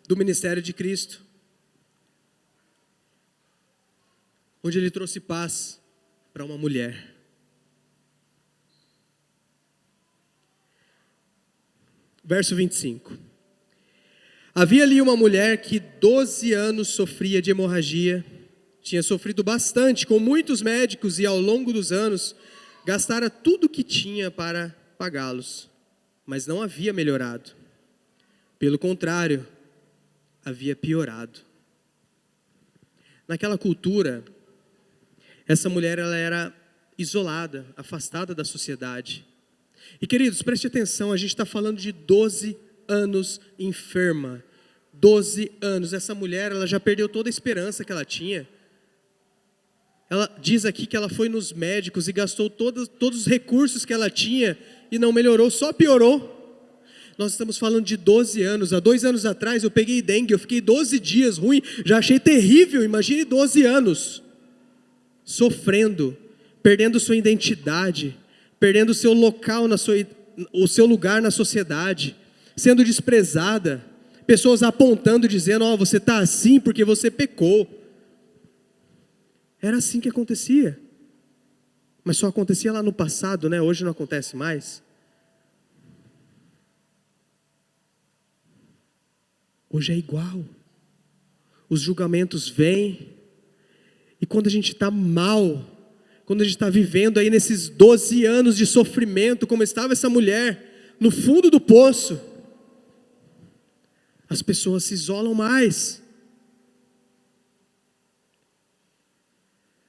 do ministério de Cristo, onde Ele trouxe paz para uma mulher. Verso 25. Havia ali uma mulher que 12 anos sofria de hemorragia, tinha sofrido bastante com muitos médicos e ao longo dos anos gastara tudo o que tinha para pagá-los, mas não havia melhorado. Pelo contrário, havia piorado. Naquela cultura, essa mulher ela era isolada, afastada da sociedade. E queridos, preste atenção, a gente está falando de 12 anos enferma. 12 anos. Essa mulher ela já perdeu toda a esperança que ela tinha. Ela diz aqui que ela foi nos médicos e gastou todos os recursos que ela tinha e não melhorou, só piorou. Nós estamos falando de 12 anos. Há 2 anos atrás eu peguei dengue, eu fiquei 12 dias ruim, já achei terrível. Imagine 12 anos sofrendo, perdendo sua identidade, perdendo o seu local, o seu lugar na sociedade, sendo desprezada, pessoas apontando, dizendo, você está assim porque você pecou. Era assim que acontecia, mas só acontecia lá no passado, né? Hoje não acontece mais. Hoje é igual, os julgamentos vêm, e quando a gente está mal, quando a gente está vivendo aí nesses 12 anos de sofrimento, como estava essa mulher, no fundo do poço, as pessoas se isolam mais.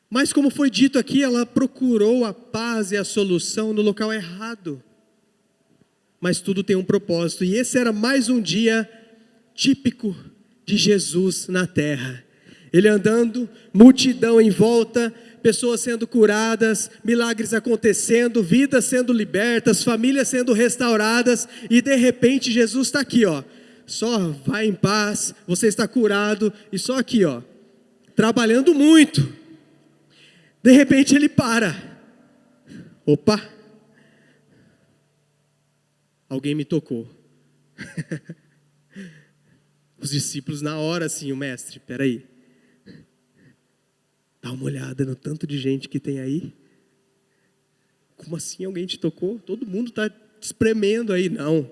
Mas como foi dito aqui, ela procurou a paz e a solução no local errado. Mas tudo tem um propósito, e esse era mais um dia típico de Jesus na terra. Ele andando, multidão em volta, pessoas sendo curadas, milagres acontecendo, vidas sendo libertas, famílias sendo restauradas, e de repente Jesus está aqui, só vai em paz, você está curado, e só aqui, trabalhando muito. De repente ele para. Opa! Alguém me tocou. Os discípulos na hora assim, o mestre, peraí. Dá uma olhada no tanto de gente que tem aí. Como assim alguém te tocou? Todo mundo está te espremendo aí. Não.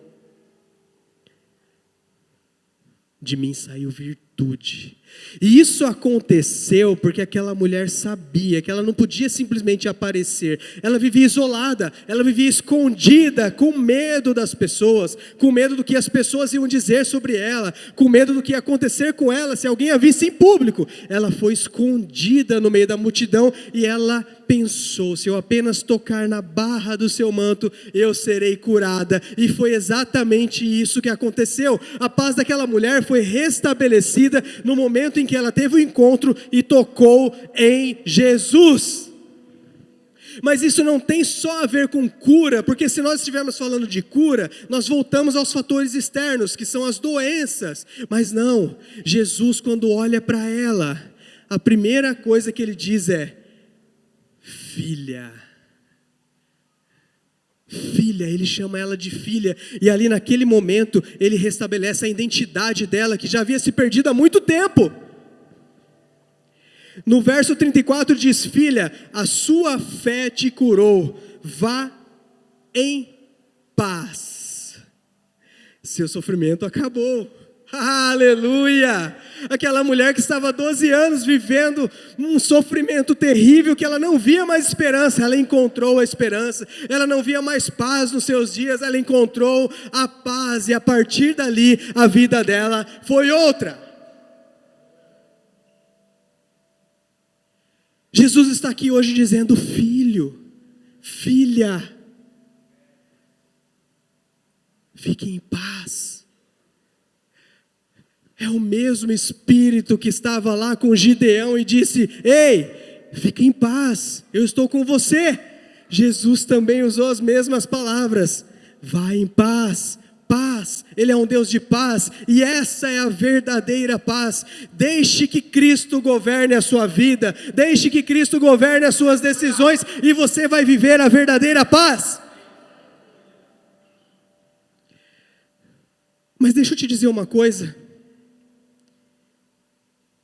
De mim saiu virtude. E isso aconteceu porque aquela mulher sabia que ela não podia simplesmente aparecer. Ela vivia isolada, ela vivia escondida, com medo das pessoas, com medo do que as pessoas iam dizer sobre ela, com medo do que ia acontecer com ela se alguém a visse em público. Ela foi escondida no meio da multidão e ela pensou, se eu apenas tocar na barra do seu manto, eu serei curada. E foi exatamente isso que aconteceu. A paz daquela mulher foi restabelecida no momento em que ela teve o encontro e tocou em Jesus. Mas isso não tem só a ver com cura, porque se nós estivermos falando de cura, nós voltamos aos fatores externos, que são as doenças. Mas não, Jesus quando olha para ela, a primeira coisa que ele diz é: filha. Filha, ele chama ela de filha, e ali naquele momento, ele restabelece a identidade dela, que já havia se perdido há muito tempo. No verso 34 diz: filha, a sua fé te curou, vá em paz, seu sofrimento acabou. Aleluia! Aquela mulher que estava 12 anos vivendo um sofrimento terrível, que ela não via mais esperança, ela encontrou a esperança. Ela não via mais paz nos seus dias, ela encontrou a paz, e a partir dali a vida dela foi outra. Jesus está aqui hoje dizendo: filho, filha, fique em paz. É o mesmo Espírito que estava lá com Gideão e disse: ei, fique em paz, eu estou com você. Jesus também usou as mesmas palavras: vá em paz, paz. Ele é um Deus de paz, e essa é a verdadeira paz. Deixe que Cristo governe a sua vida, deixe que Cristo governe as suas decisões, e você vai viver a verdadeira paz. Mas deixa eu te dizer uma coisa.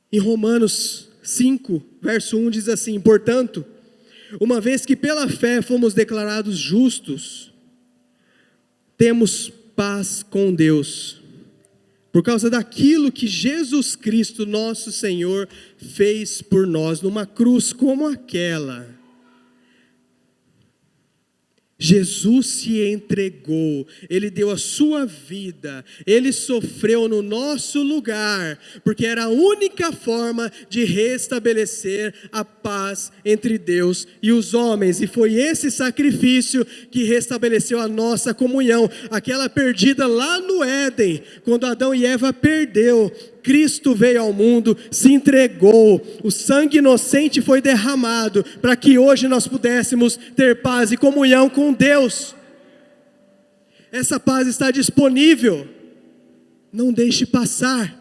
Em Romanos 5, verso 1 diz assim: portanto, uma vez que pela fé fomos declarados justos, temos paz com Deus, por causa daquilo que Jesus Cristo, nosso Senhor, fez por nós numa cruz como aquela. Jesus se entregou, Ele deu a sua vida, Ele sofreu no nosso lugar, porque era a única forma de restabelecer a paz entre Deus e os homens, e foi esse sacrifício que restabeleceu a nossa comunhão, aquela perdida lá no Éden, quando Adão e Eva perdeu. Cristo veio ao mundo, se entregou, o sangue inocente foi derramado, para que hoje nós pudéssemos ter paz e comunhão com Deus. Essa paz está disponível, não deixe passar,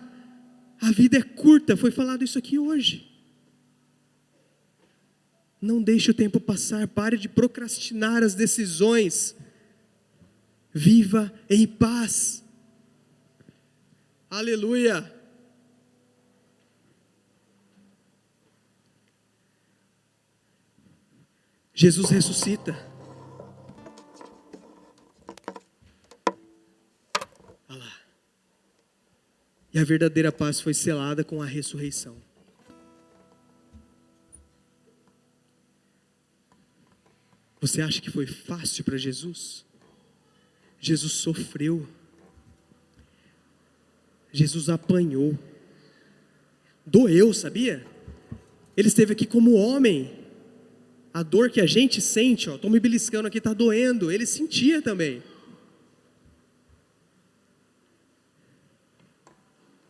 a vida é curta, foi falado isso aqui hoje. Não deixe o tempo passar, pare de procrastinar as decisões, viva em paz. Aleluia. Jesus ressuscita. Olha lá. E a verdadeira paz foi selada com a ressurreição. Você acha que foi fácil para Jesus? Jesus sofreu. Jesus apanhou. Doeu, sabia? Ele esteve aqui como homem. A dor que a gente sente, estou me beliscando aqui, está doendo. Ele sentia também.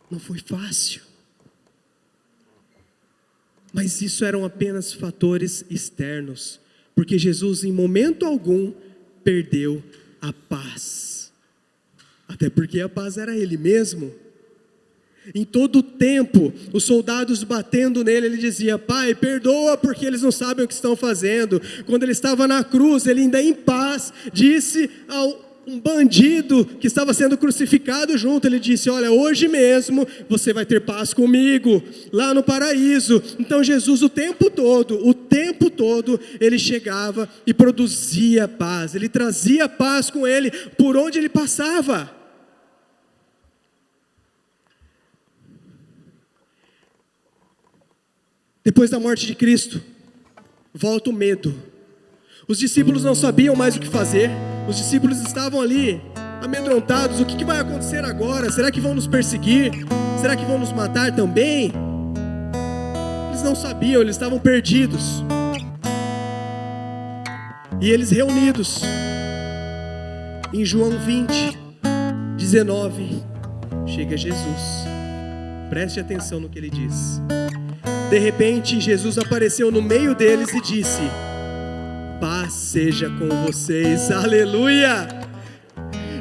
Não foi fácil. Mas isso eram apenas fatores externos. Porque Jesus, em momento algum, perdeu a paz. Até porque a paz era Ele mesmo. Em todo o tempo, os soldados batendo nele, ele dizia: Pai, perdoa porque eles não sabem o que estão fazendo. Quando ele estava na cruz, ele ainda em paz, disse a um bandido que estava sendo crucificado junto, ele disse: olha, hoje mesmo você vai ter paz comigo, lá no paraíso. Então Jesus o tempo todo, ele chegava e produzia paz, ele trazia paz com ele, por onde ele passava. Depois da morte de Cristo, volta o medo. Os discípulos não sabiam mais o que fazer. Os discípulos estavam ali, amedrontados. O que vai acontecer agora? Será que vão nos perseguir? Será que vão nos matar também? Eles não sabiam, eles estavam perdidos. E eles reunidos, em João 20, 19, chega Jesus. Preste atenção no que ele diz. De repente, Jesus apareceu no meio deles e disse: paz seja com vocês. Aleluia!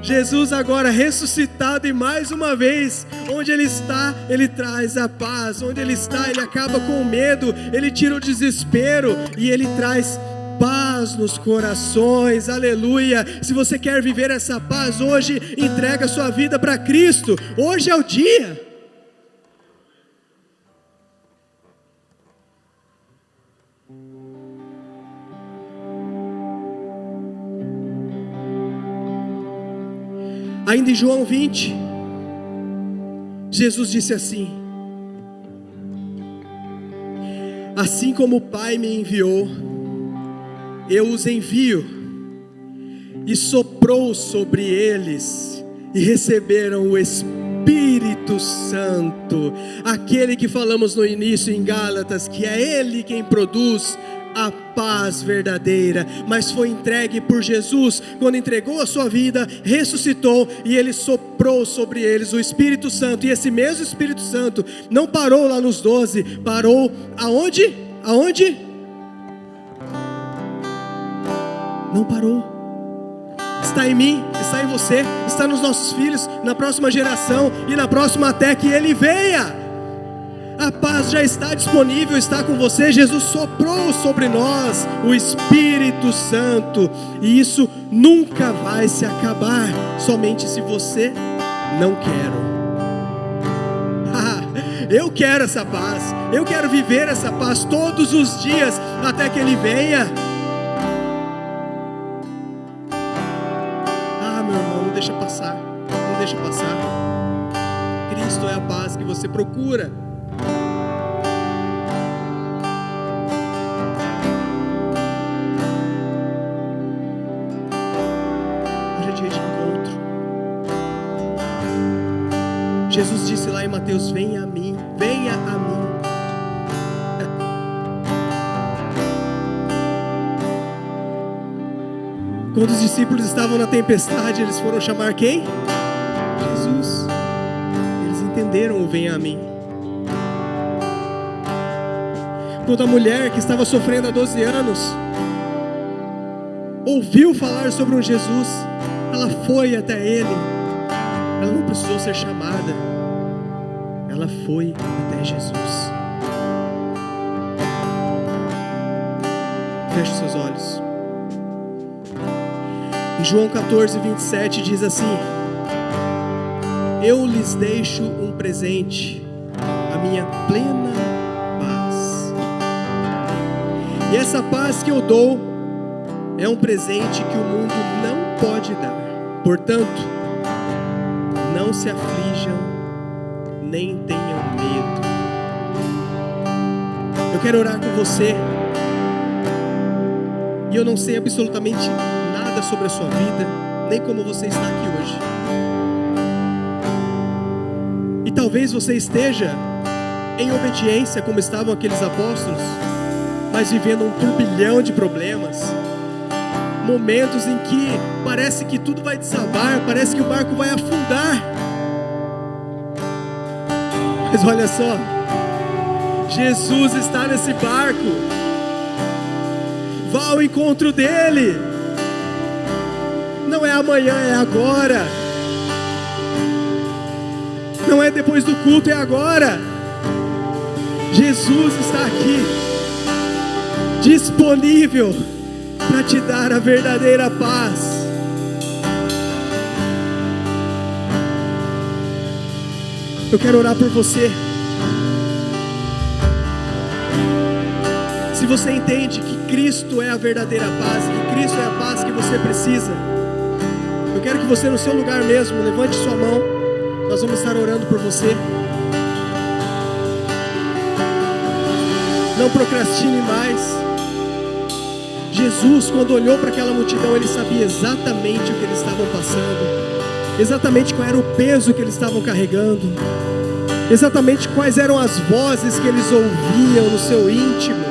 Jesus agora ressuscitado, e mais uma vez, onde Ele está, Ele traz a paz. Onde Ele está, Ele acaba com o medo, Ele tira o desespero e Ele traz paz nos corações. Aleluia! Se você quer viver essa paz hoje, entrega a sua vida para Cristo. Hoje é o dia. Ainda em João 20, Jesus disse assim: assim como o Pai me enviou, eu os envio. E soprou sobre eles, e receberam o Espírito Santo, aquele que falamos no início em Gálatas, que é Ele quem produz a paz verdadeira, mas foi entregue por Jesus, quando entregou a sua vida, ressuscitou, e Ele soprou sobre eles o Espírito Santo, e esse mesmo Espírito Santo não parou lá nos 12, parou aonde? Aonde? Não parou, está em mim, está em você, está nos nossos filhos, na próxima geração, e na próxima até que Ele venha. A paz já está disponível, está com você. Jesus soprou sobre nós o Espírito Santo, e isso nunca vai se acabar, somente se você não quer. Eu quero essa paz, eu quero viver essa paz todos os dias, até que Ele venha. Meu irmão, não deixa passar. Não deixa passar. Cristo é a paz que você procura. Hoje é dia de encontro. Jesus disse lá em Mateus: venha a mim, venha a mim. Quando os discípulos estavam na tempestade, eles foram chamar quem? Jesus. Eles entenderam o venha a mim. Quando a mulher que estava sofrendo há 12 anos ouviu falar sobre um Jesus, ela foi até ele. Ela não precisou ser chamada. Ela foi até Jesus. Feche seus olhos. Em João 14, 27 diz assim: eu lhes deixo um presente, a minha plena paz. E essa paz que eu dou é um presente que o mundo não pode dar. Portanto, não se aflijam, nem tenham medo. Eu quero orar com você. E eu não sei absolutamente nada sobre a sua vida, nem como você está aqui hoje. E talvez você esteja em obediência como estavam aqueles apóstolos, mas vivendo um turbilhão de problemas, momentos em que parece que tudo vai desabar, parece que o barco vai afundar. Mas olha só, Jesus está nesse barco. Vá ao encontro dele. Não é amanhã, é agora. Não é depois do culto, é agora. Jesus está aqui, disponível para te dar a verdadeira paz. Eu quero orar por você. Se você entende que Cristo é a verdadeira paz, que Cristo é a paz que você precisa, eu quero que você no seu lugar mesmo, levante sua mão. Nós vamos estar orando por você. Não procrastine mais. Jesus, quando olhou para aquela multidão, ele sabia exatamente o que eles estavam passando, exatamente qual era o peso que eles estavam carregando, exatamente quais eram as vozes que eles ouviam no seu íntimo.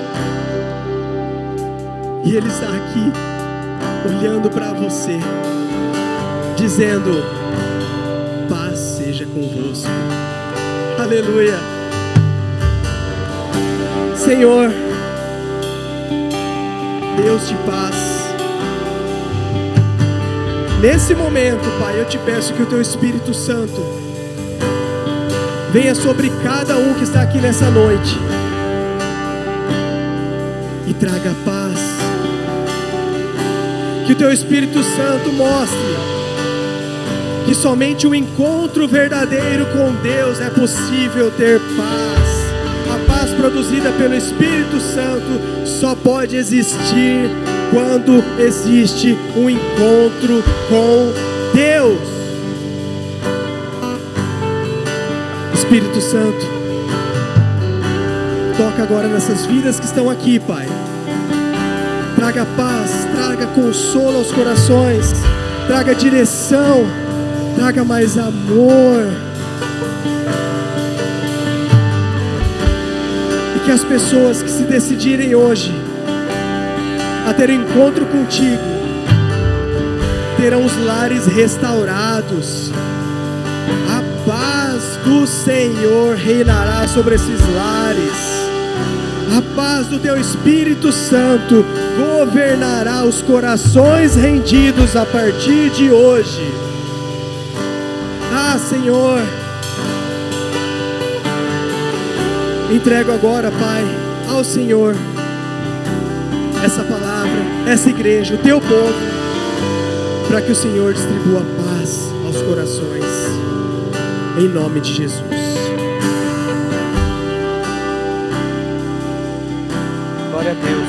E ele está aqui, olhando para você, dizendo: paz seja convosco. Aleluia. Senhor, Deus de paz, nesse momento, Pai, eu te peço que o Teu Espírito Santo venha sobre cada um que está aqui nessa noite e traga paz. Que o Teu Espírito Santo mostre que somente o encontro verdadeiro com Deus é possível ter paz. A paz produzida pelo Espírito Santo só pode existir quando existe um encontro com Deus. Espírito Santo, toca agora nessas vidas que estão aqui, Pai. Traga paz, traga consolo aos corações, traga direção, traga mais amor. E que as pessoas que se decidirem hoje a ter um encontro contigo terão os lares restaurados. A paz do Senhor reinará sobre esses lares. A paz do Teu Espírito Santo governará os corações rendidos a partir de hoje. Ah, Senhor, entrego agora, Pai, ao Senhor essa palavra, essa igreja, o Teu povo, para que o Senhor distribua paz aos corações, em nome de Jesus. Glória a Deus.